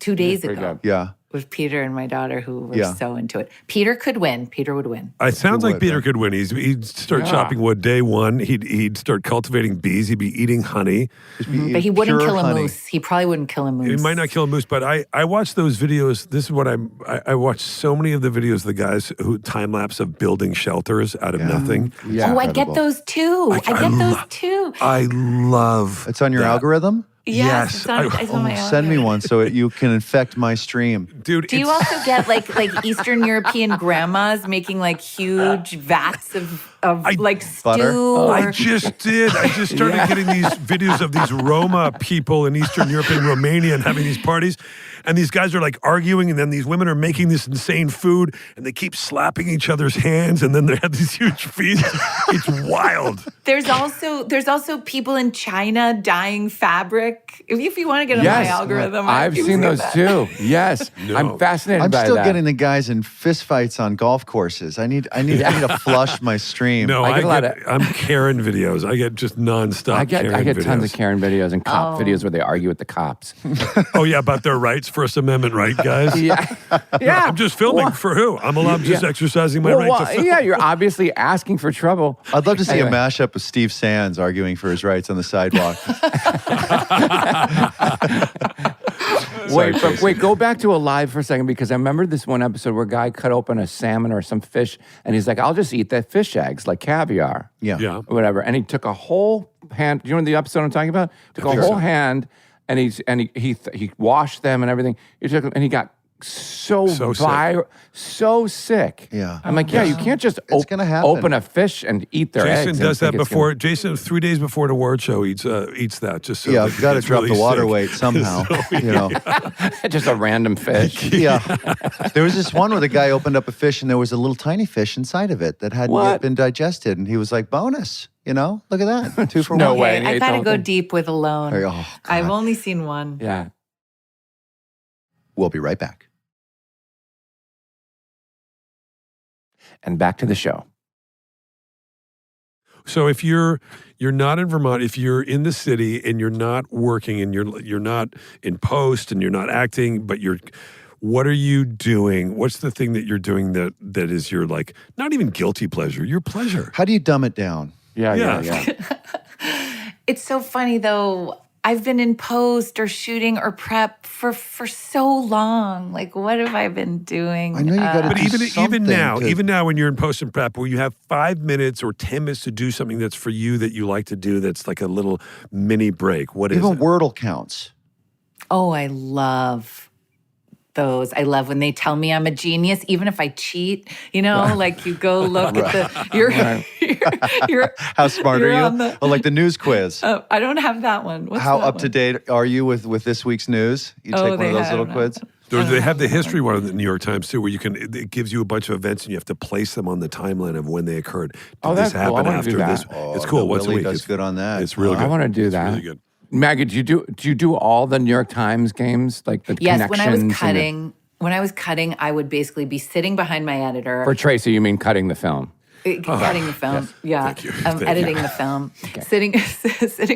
2 days Pretty ago. good. Yeah. With Peter and my daughter, who were Yeah. so into it. Peter could win. Peter would win. It sounds like would, Peter yeah. could win. He'd start Yeah. chopping wood day one. He'd start cultivating bees. He'd be eating honey. But he wouldn't Pure kill a honey. moose. He probably wouldn't kill a moose. He might not kill a moose, but I watched those videos. This is what I watched so many of the videos of the guys who time lapse of building shelters out of nothing. Yeah. Oh, I get those too. I get those too. I love It's on your that. algorithm? Yes, it's on, it's on my Send me one so you can infect my stream. Dude, Do you also get like Eastern European grandmas making huge vats of of like butter? stew. I just did. I just started getting these videos of these Roma people in Eastern Europe and Romania and having these parties. And these guys are like arguing, and then these women are making this insane food, and they keep slapping each other's hands, and then they have these huge feasts. It's wild. There's also people in China dyeing fabric. If you want to get on my algorithm, I've seen those too. Yes, No. I'm fascinated I'm by still that. getting the guys in fistfights on golf courses. I need to flush my stream. No, I get a lot of- I'm Karen videos. I get just nonstop I get videos. tons of Karen videos and cop videos where they argue with the cops. Oh, yeah, about their rights, First Amendment right, guys? Yeah. I'm just filming for who? I'm just exercising my right to film. Yeah, you're obviously asking for trouble. I'd love to see Anyway. a mashup of Steve Sands arguing for his rights on the sidewalk. Wait, go back to Alive for a second, because I remember this one episode where a guy cut open a salmon or some fish, and he's like, I'll just eat the fish eggs, like caviar. Yeah. Or whatever. And he took a whole hand. Do you know the episode I'm talking about? Took a whole hand, and he washed them and everything. He took them, and he got so sick. Yeah. I'm like, you can't just gonna happen. open a fish and eat their eggs. Jason and does think that it's before. Jason, 3 days before the award show, eats that just so. Yeah, that I've he got to gets drop really the water sick. weight somehow. You know. just a random fish. Yeah. There was this one where the guy opened up a fish and there was a little tiny fish inside of it that hadn't yet been digested, and he was like, "Bonus." You know, look at that. 2 for No one. way. Okay, I Ate the gotta whole go thing. deep with Alone. Oh, God. I've only seen one. Yeah. We'll be right back. And back to the show. So if you're not in Vermont, if you're in the city and you're not working and you're not in post and you're not acting, but what are you doing? What's the thing that you're doing that is your like not even guilty pleasure, your pleasure? How do you dumb it down? Yeah. It's so funny though. I've been in post or shooting or prep for so long. Like, what have I been doing? I know you got to But do even something now, to- even now when you're in post and prep, where you have 5 minutes or 10 minutes to do something that's for you that you like to do, that's like a little mini break. What is even it? Wordle counts. Oh, I love those. I love when they tell me I'm a genius, even if I cheat. You know, like you go look at the. You're How smart you're are on you? the- Oh, like the news quiz. I don't have that one. What's How that up one? to date are you with this week's news? You take one they of those have little that. quiz. They have the history one in the New York Times too, where it gives you a bunch of events and you have to place them on the timeline of when they occurred. Did Oh, this that's cool. I happen wanna do after that. this? Oh, It's cool. the Once a Willie week. does It's good on that. It's really I good. want to do It's that. really good. Maggie, do you do all the New York Times games, like the Yes, when I was connections cutting, I would basically be sitting behind my editor. For Tracy, you mean cutting the film? Cutting the film, yeah. Thank you. Thank you. Editing the film, sitting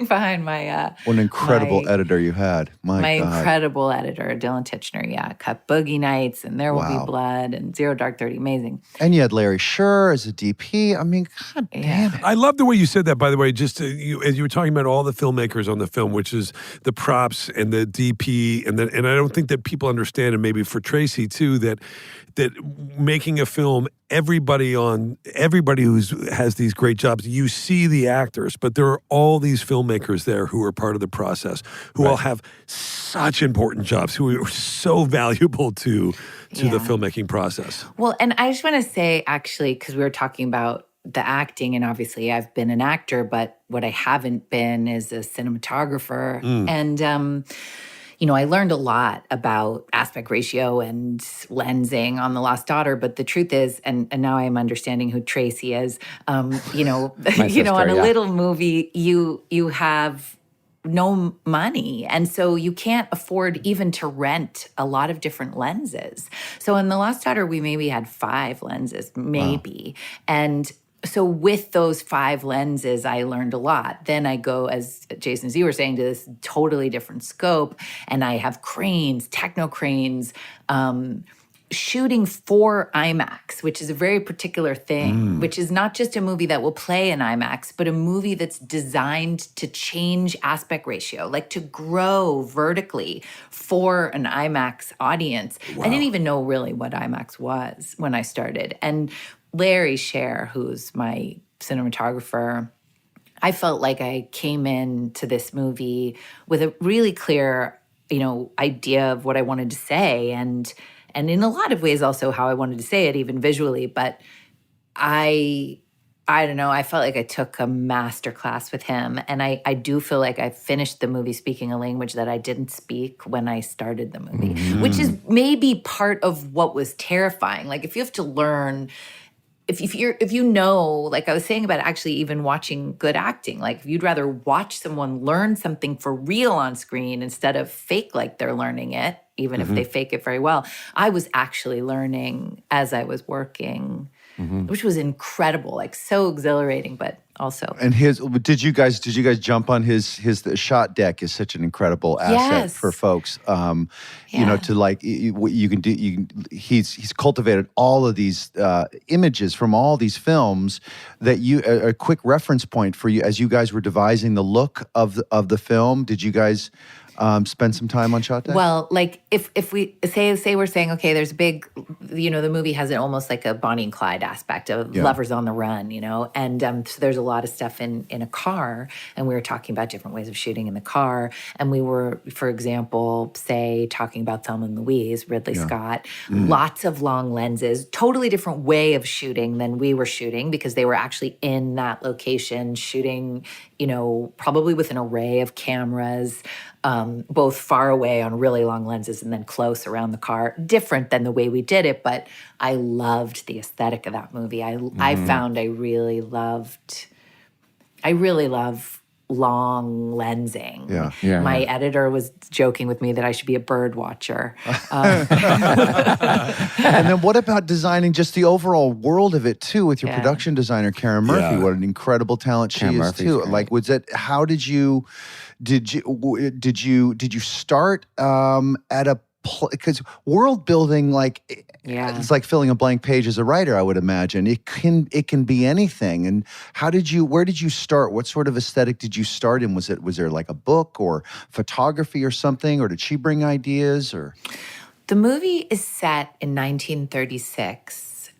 behind my. What an incredible my- editor you had. My God. incredible editor, Dylan Titchener, cut Boogie Nights and There Will Wow. Be Blood and Zero Dark 30, amazing. And you had Larry Sher as a DP. I mean, God damn it. I love the way you said that, by the way, just as you were talking about all the filmmakers on the film, which is the props and the DP. And I don't think that people understand, and maybe for Tracy too, that making a film, everybody who has these great jobs, you see the actors, but there are all these filmmakers there who are part of the process, who all have such important jobs, who are so valuable to the filmmaking process. Well, and I just want to say, actually, because we were talking about the acting, and obviously I've been an actor, but what I haven't been is a cinematographer. And, I learned a lot about aspect ratio and lensing on The Lost Daughter, but the truth is, and now I'm understanding who Tracy is, on a little movie, you have no money. And so you can't afford even to rent a lot of different lenses. So in The Lost Daughter, we maybe had 5 lenses, maybe. Wow. And so with those 5 lenses, I learned a lot. Then I go, as Jason, as you were saying, to this totally different scope. And I have cranes, techno cranes, shooting for IMAX, which is a very particular thing, which is not just a movie that will play in IMAX, but a movie that's designed to change aspect ratio, like to grow vertically for an IMAX audience. Wow. I didn't even know really what IMAX was when I started. And Larry Sher, who's my cinematographer, I felt like I came into this movie with a really clear, idea of what I wanted to say, and in a lot of ways also how I wanted to say it, even visually. But I I don't know. I felt like I took a master class with him. And I do feel like I finished the movie speaking a language that I didn't speak when I started the movie, which is maybe part of what was terrifying. Like if you have to learn, if you know, like I was saying about actually even watching good acting, like if you'd rather watch someone learn something for real on screen instead of fake like they're learning it, even if they fake it very well. I was actually learning as I was working. Which was incredible, like so exhilarating, but also. And did you guys jump on the shot deck is such an incredible asset for folks. You know, to like you can do. He's cultivated all of these images from all these films that a quick reference point for you as you guys were devising the look of the film. Did you guys spend some time on shot deck? Well, like if we say we're saying, okay, there's a big, the movie has almost like a Bonnie and Clyde aspect of lovers on the run, and so there's a lot of stuff in a car, and we were talking about different ways of shooting in the car, and we were, for example, say talking about Thelma and Louise, Ridley Scott, lots of long lenses, totally different way of shooting than we were shooting because they were actually in that location shooting, probably with an array of cameras, both far away on really long lenses and then close around the car. Different than the way we did it, but I loved the aesthetic of that movie. I found I really love long lensing. Yeah. My editor was joking with me that I should be a bird watcher. And then what about designing just the overall world of it too with your production designer, Karen Murphy? What an incredible talent she is too. Great. Like, how did you start at a because world building, like, it's like filling a blank page as a writer, I would imagine. It can be anything. And where did you start? What sort of aesthetic did you start in? Was there like a book or photography or something, or did she bring ideas? Or the movie is set in 1936.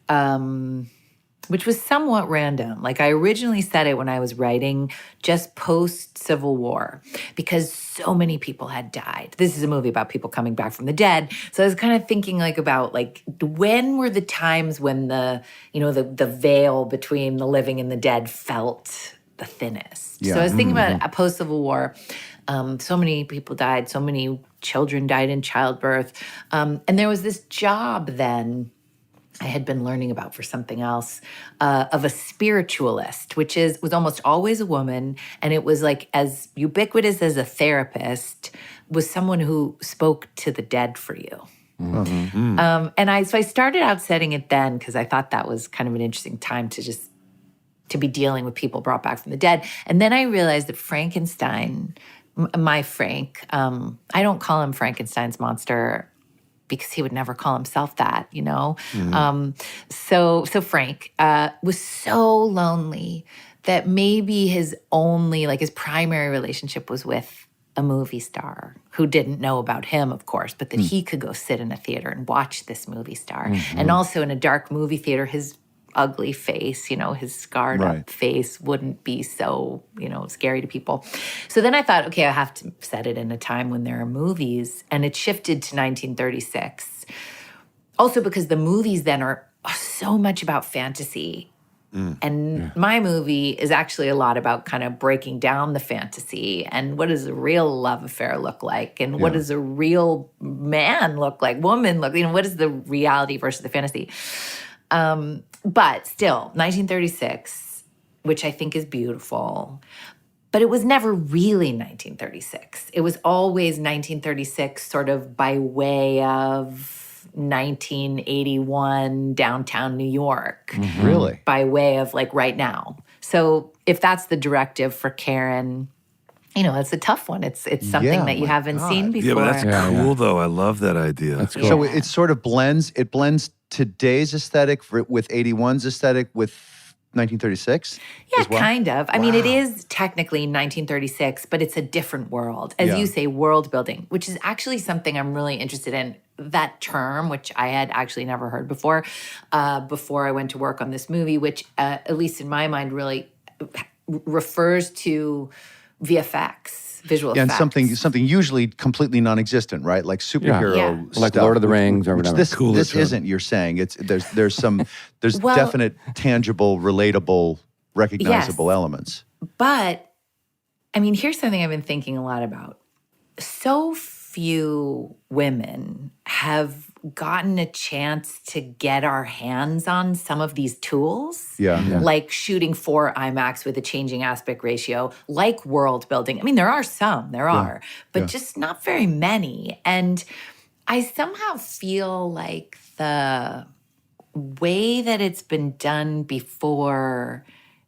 Which was somewhat random. Like I originally said it when I was writing just post-Civil War because so many people had died. This is a movie about people coming back from the dead. So I was kind of thinking about when were the times when the veil between the living and the dead felt the thinnest. Yeah. So I was thinking about a post-Civil War. So many people died. So many children died in childbirth. And there was this job then I had been learning about for something else, of a spiritualist, which was almost always a woman. And it was like as ubiquitous as a therapist, was someone who spoke to the dead for you. And I started out setting it then because I thought that was kind of an interesting time to be dealing with people brought back from the dead. And then I realized that Frankenstein, my Frank, I don't call him Frankenstein's monster because he would never call himself that, So Frank was so lonely that maybe his primary relationship was with a movie star who didn't know about him, of course, but that he could go sit in a theater and watch this movie star. And also in a dark movie theater, his ugly face, his scarred up face wouldn't be so, scary to people. So then I thought, okay, I have to set it in a time when there are movies, and it shifted to 1936. Also because the movies then are so much about fantasy. And my movie is actually a lot about kind of breaking down the fantasy and what does a real love affair look like and what does a real man look like, woman look, what is the reality versus the fantasy. But still, 1936, which I think is beautiful, but it was never really 1936. It was always 1936 sort of by way of 1981 downtown New York. Really? By way of right now. So if that's the directive for Karen, it's a tough one. It's something that you haven't seen before. Yeah, but that's cool though. I love that idea. That's cool. So it sort of blends today's aesthetic with 81's aesthetic with 1936? Yeah, as well? kind of. I mean, it is technically 1936, but it's a different world. As you say, world building, which is actually something I'm really interested in. That term, which I had actually never heard before I went to work on this movie, which at least in my mind really refers to VFX, visual effects. And something usually completely non-existent, right? Like superhero stuff. Like Lord of the Rings or whatever. This isn't, you're saying. There's definite, tangible, relatable recognizable elements. But, I mean, here's something I've been thinking a lot about. So few women have gotten a chance to get our hands on some of these tools. Yeah. Like shooting 4 IMAX with a changing aspect ratio, like world building. I mean, there are some, but just not very many. And I somehow feel like the way that it's been done before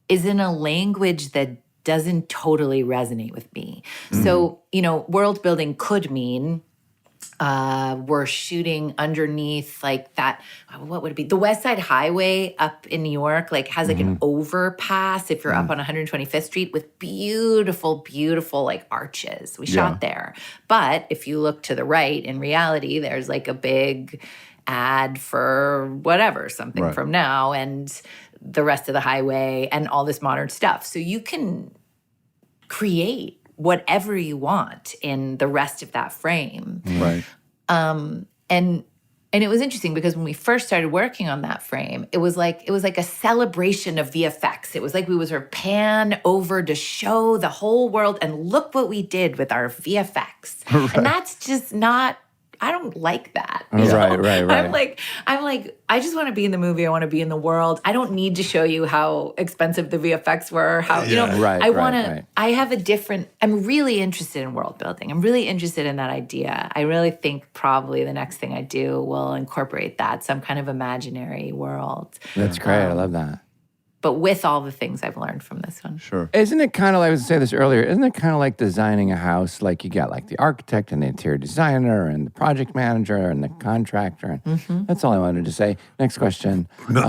is in a language that doesn't totally resonate with me. So, world building could mean we're shooting underneath like that, what would it be? The West Side Highway up in New York, like has like an overpass if you're up on 125th Street with beautiful, beautiful like arches. We shot there. But if you look to the right, in reality, there's like a big ad for whatever, something from Now and the rest of the highway and all this modern stuff. So you can create whatever you want in the rest of that frame. Right. And it was interesting because when we first started working on that frame, it was like a celebration of VFX. It was like we was pan over to show the whole world and look what we did with our VFX. Right. And that's just not, I don't like that. Right. I'm like, I just want to be in the movie. I want to be in the world. I don't need to show you how expensive the VFX were. I have a different, I'm really interested in world building. I'm really interested in that idea. I really think probably the next thing I do will incorporate that, some kind of imaginary world. That's great. I love that. But with all the things I've learned from this one. Sure. Isn't it kind of, I was saying this earlier, isn't it kind of like designing a house? Like you got like the architect and the interior designer and the project manager and the contractor. And that's all I wanted to say. Next question. Or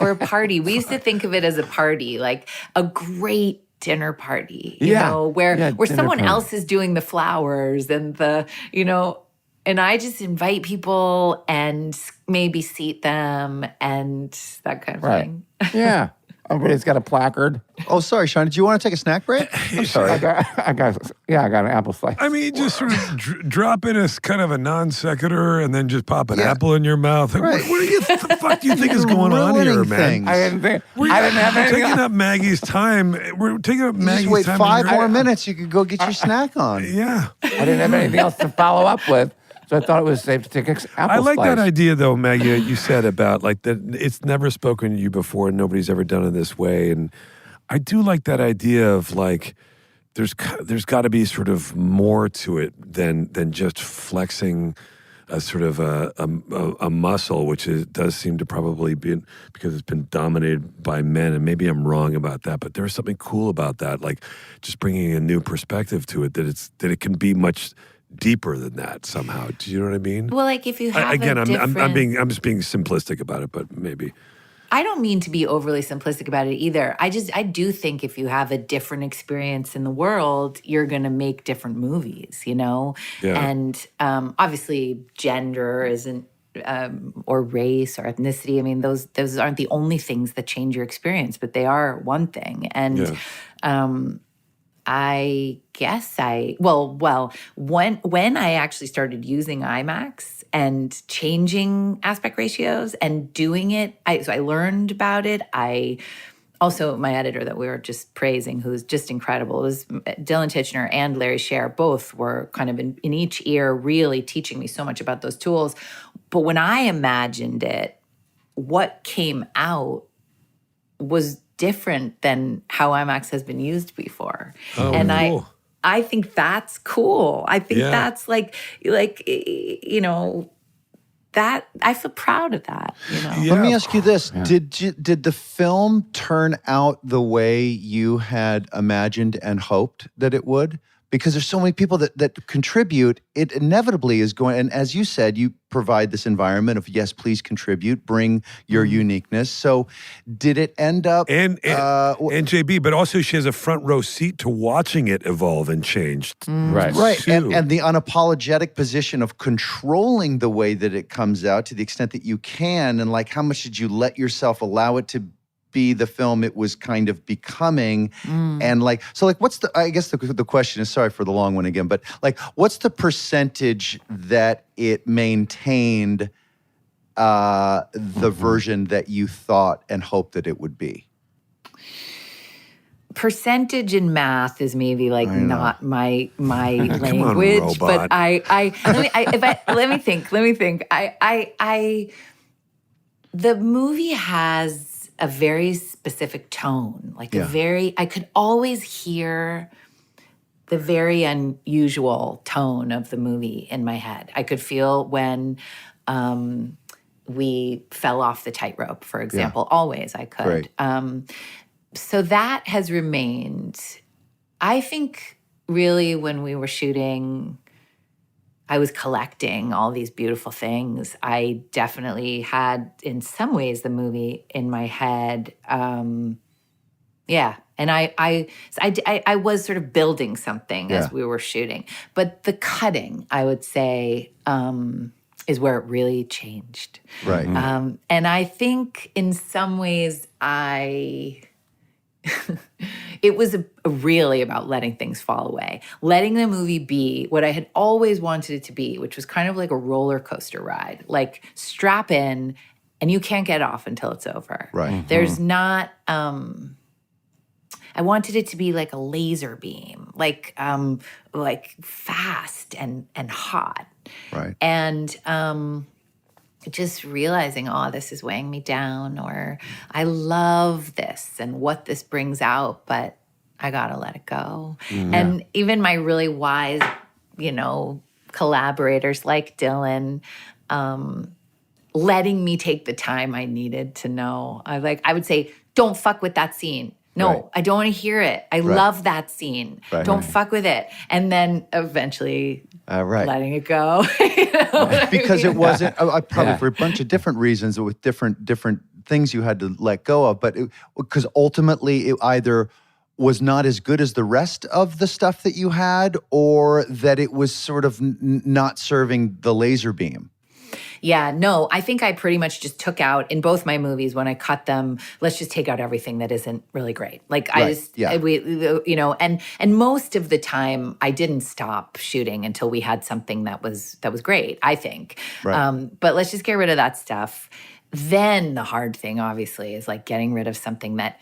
a party. We used to think of it as a party, like a great dinner party, you know, where someone else is doing the flowers and and I just invite people and maybe seat them and that kind of thing. Yeah. Everybody's got a placard. Oh, sorry, Sean. Did you want to take a snack break? I'm sorry. I got an apple slice. I mean, just sort of drop in a kind of a non sequitur and then just pop an apple in your mouth. Like, what do you the fuck do you think is going on here, man? I didn't have anything. Taking up Maggie's time. We're taking up Maggie's time. Just wait 5 more minutes. You could go get your snack on. Yeah. I didn't have anything else to follow up with. So I thought it was safe to take an apple I like slice. that idea, though, Maggie, you said about like that it's never spoken to you before and nobody's ever done it this way. And I do like that idea of like there's got to be sort of more to it than just flexing a sort of a muscle, which does seem to probably be because it's been dominated by men. And maybe I'm wrong about that, but there's something cool about that, like just bringing a new perspective to it, that it can be much deeper than that somehow. Do you know what I mean? Well, like if you have I'm just being simplistic about it, but maybe. I don't mean to be overly simplistic about it either. I do think if you have a different experience in the world, you're going to make different movies, Yeah. And obviously gender isn't or race or ethnicity. I mean, those aren't the only things that change your experience, but they are one thing. And I guess when I actually started using IMAX and changing aspect ratios and doing it, so I learned about it. I also, my editor that we were just praising, who's just incredible, was Dylan Titchener and Larry Sher. Both were kind of in each ear really teaching me so much about those tools. But when I imagined it, what came out was different than how IMAX has been used before. Oh, and cool. I think that's cool. I think that's like that I feel proud of that, Let me ask you this. Did the film turn out the way you had imagined and hoped that it would? Because there's so many people that contribute, it inevitably is going, and as you said, you provide this environment of, yes, please contribute, bring your uniqueness. So did it end up... And JB, but also she has a front row seat to watching it evolve and change. Right. And the unapologetic position of controlling the way that it comes out to the extent that you can, and like how much did you let yourself allow it to be the film it was kind of becoming, and what's the, I guess the question is, sorry for the long one again, but like what's the percentage that it maintained the version that you thought and hoped that it would be? Percentage in math is maybe like not my language, robot. but let me think. The movie has a very specific tone, like I could always hear the very unusual tone of the movie in my head. I could feel when we fell off the tightrope, for example. Always I could. Right. So that has remained. I think really when we were shooting, I was collecting all these beautiful things. I definitely had, in some ways, the movie in my head. And I was sort of building something as we were shooting. But the cutting, I would say, is where it really changed. Right. And I think in some ways it was really about letting things fall away, letting the movie be what I had always wanted it to be, which was kind of like a roller coaster ride, like strap in and you can't get off until it's over. Right. There's not, I wanted it to be like a laser beam, like fast and hot. Right. And, just realizing, this is weighing me down, or I love this and what this brings out, but I gotta let it go. And even my really wise, collaborators like Dylan, letting me take the time I needed to know. I would say, don't fuck with that scene. No, I don't want to hear it. I love that scene. Right. Don't fuck with it. And then eventually letting it go. Because it wasn't, probably for a bunch of different reasons with different things you had to let go of, but because ultimately it either was not as good as the rest of the stuff that you had, or that it was sort of not serving the laser beam. Yeah, no, I think I pretty much just took out, in both my movies, when I cut them, let's just take out everything that isn't really great. Like and most of the time I didn't stop shooting until we had something that was great, I think. Right. But let's just get rid of that stuff. Then the hard thing, obviously, is like getting rid of something that,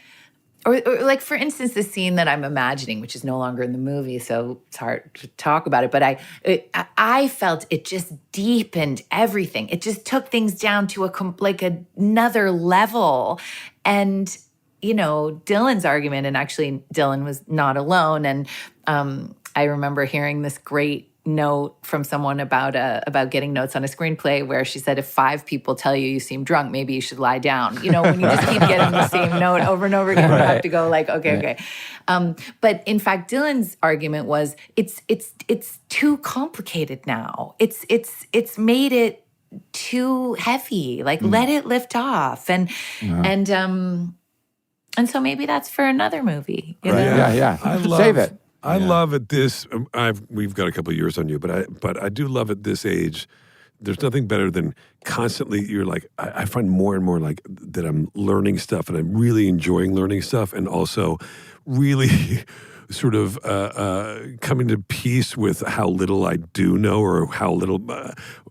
or like, for instance, the scene that I'm imagining, which is no longer in the movie, so it's hard to talk about it, but I felt it just deepened everything. It just took things down to another level. And, Dylan's argument, and actually Dylan was not alone, and I remember hearing this great note from someone about getting notes on a screenplay, where she said, if 5 people tell you seem drunk, maybe you should lie down. When you just keep getting the same note over and over again, you have to go like, okay. But in fact, Dylan's argument was, it's too complicated now. It's made it too heavy. Like, let it lift off. And so maybe that's for another movie. You know? Yeah. Save it. I love at this. We've got a couple of years on you, but I do love at this age. There's nothing better than constantly. You're like, I find more and more like that I'm learning stuff, and I'm really enjoying learning stuff, and also really sort of coming to peace with how little I do know, or how little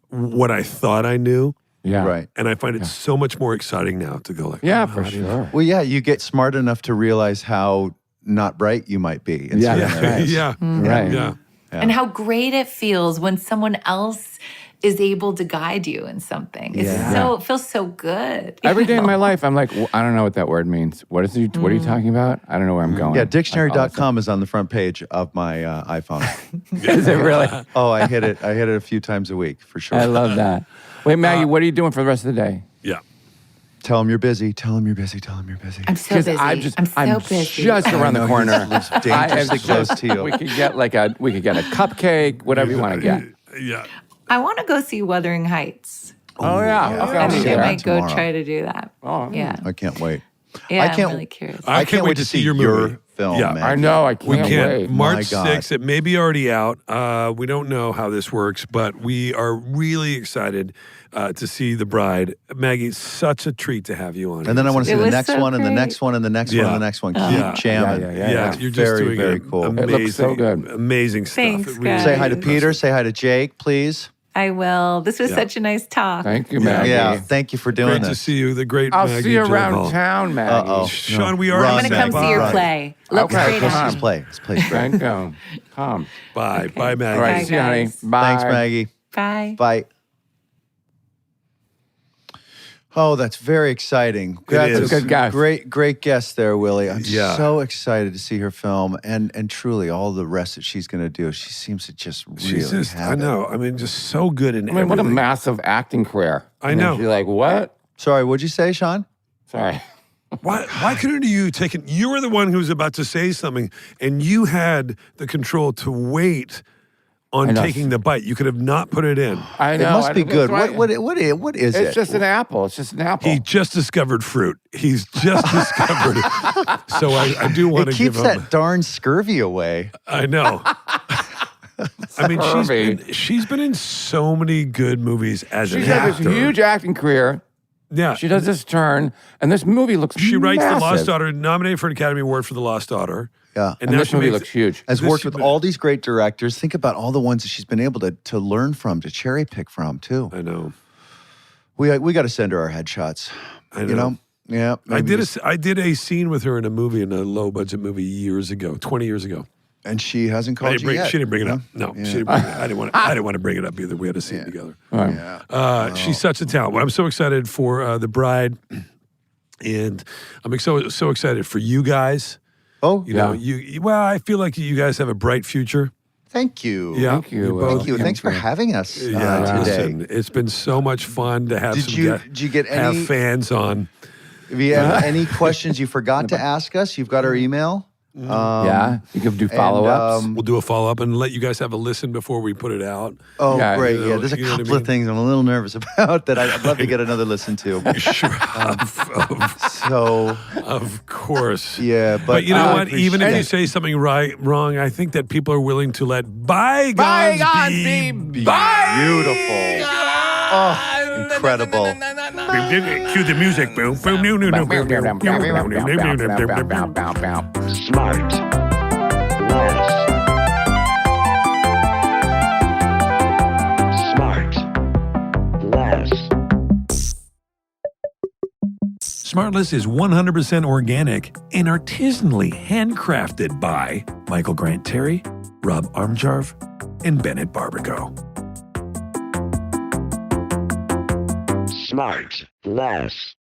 what I thought I knew. Yeah. Right. And I find it so much more exciting now to go like, for sure. Well, yeah, you get smart enough to realize how not bright you might be. In certain areas. Right. And how great it feels when someone else is able to guide you in something. It feels so good. Every day of my life, I'm like, I don't know what that word means. What are you talking about? I don't know where I'm going. Yeah, dictionary.com is on the front page of my iPhone. Is it really? Oh, I hit it a few times a week, for sure. I love that. Wait, Maggie, what are you doing for the rest of the day? Yeah. Tell him you're busy. Tell him you're busy. Tell him you're busy. I'm so busy. I'm so busy. Just around the corner. Dangerously close to you. We could get a cupcake, whatever you want to get. Yeah. I want to go see Wuthering Heights. Oh yeah. Okay, I I'll think be I there. might go Tomorrow. try to do that. Oh, yeah. I can't wait. Yeah, I can't- I'm really curious. I can't wait to see your movie. film. Yeah. Maggie. I know. I We can't can't. wait. March My God. 6th, it may be already out. We don't know how this works, but we are really excited to see The Bride. Maggie, it's such a treat to have you on. And then I want to see It the was next so one and the great. next one and the next one and the next one. Keep Yeah. jamming. Yeah. You're just Very, doing very cool. Amazing, It looks so good. Amazing stuff. Thanks, It really guys. Say hi to Peter. Say hi to Jake, please. I will. This was such a nice talk. Thank you, Maggie. Yeah, thank you for doing Great this. to see you, the great I'll Maggie see you around Gyllenhaal. town, Maggie. Uh-oh. Sean, we are. Run, I'm going to come Maggie, see your run. play. Look Okay, straight come at on. Let's play. Let's play. Thank you. Come. Bye. Bye, Maggie. All right, Bye, see you, honey. guys. Bye. Thanks, Maggie. Bye. Bye. Oh, that's very exciting. It That's is. a Good guest. Great guest there, Willie. I'm Yeah. so excited to see her film and truly all the rest that she's going to do. She seems to just really She's just, have I it. know. I mean, just so good in I mean, what a everything. massive acting career. I know. You're like, what? Sorry, what'd you say, Sean? Sorry. Why couldn't you take it? You were the one who was about to say something, and you had the control to wait I on know. taking the bite. You could have not put it in. I know. It must be that's good. why- What is it? It's just an apple. It's just an apple. He just discovered fruit. He's just discovered it. So I do want It to give keeps him. that darn scurvy away. I know. I mean, Scurvy. she's been in so many good movies as She's an had actor. this huge acting career. Yeah. She does this turn, and this movie looks She writes massive. The Lost Daughter, nominated for an Academy Award for The Lost Daughter. Yeah. And now this she movie makes- looks huge. Has This worked she- with all these great directors. Think about all the ones that she's been able to learn from, to cherry pick from, too. I know. We got to send her our headshots. I You know? Yeah. I maybe did a scene with her in a movie, in a low budget movie years ago, 20 years ago. And she hasn't called you yet. She didn't bring it up. No, Yeah. she didn't bring it up. I didn't want to bring it up either. We had a scene together. Yeah. She's such a talent. Well, I'm so excited for The Bride, and I'm so excited for you guys. Oh, You know, well, I feel like you guys have a bright future. thank you. Yeah, Thank you. both- Thank you. Thanks for having us today. Listen, it's been so much fun to have Did you get have any- fans on. If you have any questions you forgot to ask us, you've got our email. Yeah, you could do follow-ups. We'll do a follow up and let you guys have a listen before we put it out. Oh, Yeah, great. you know- Yeah, there's a you know what I couple of mean? things I'm a little nervous about that I'd love to get another listen to. Sure, So, of course. yeah, But you know I what? Even if you appreciate say something wrong, I think that people are willing to let bygones be it. Beautiful. Oh, incredible. Cue the music. Boom, boom, no, no, no, boom, boom, boom, boom, Smart. Less. Smart. Less. SmartLess is 100% organic and artisanally handcrafted by Michael Grant Terry, Rob Armjarv, and Bennett Barbago. Smart. Less.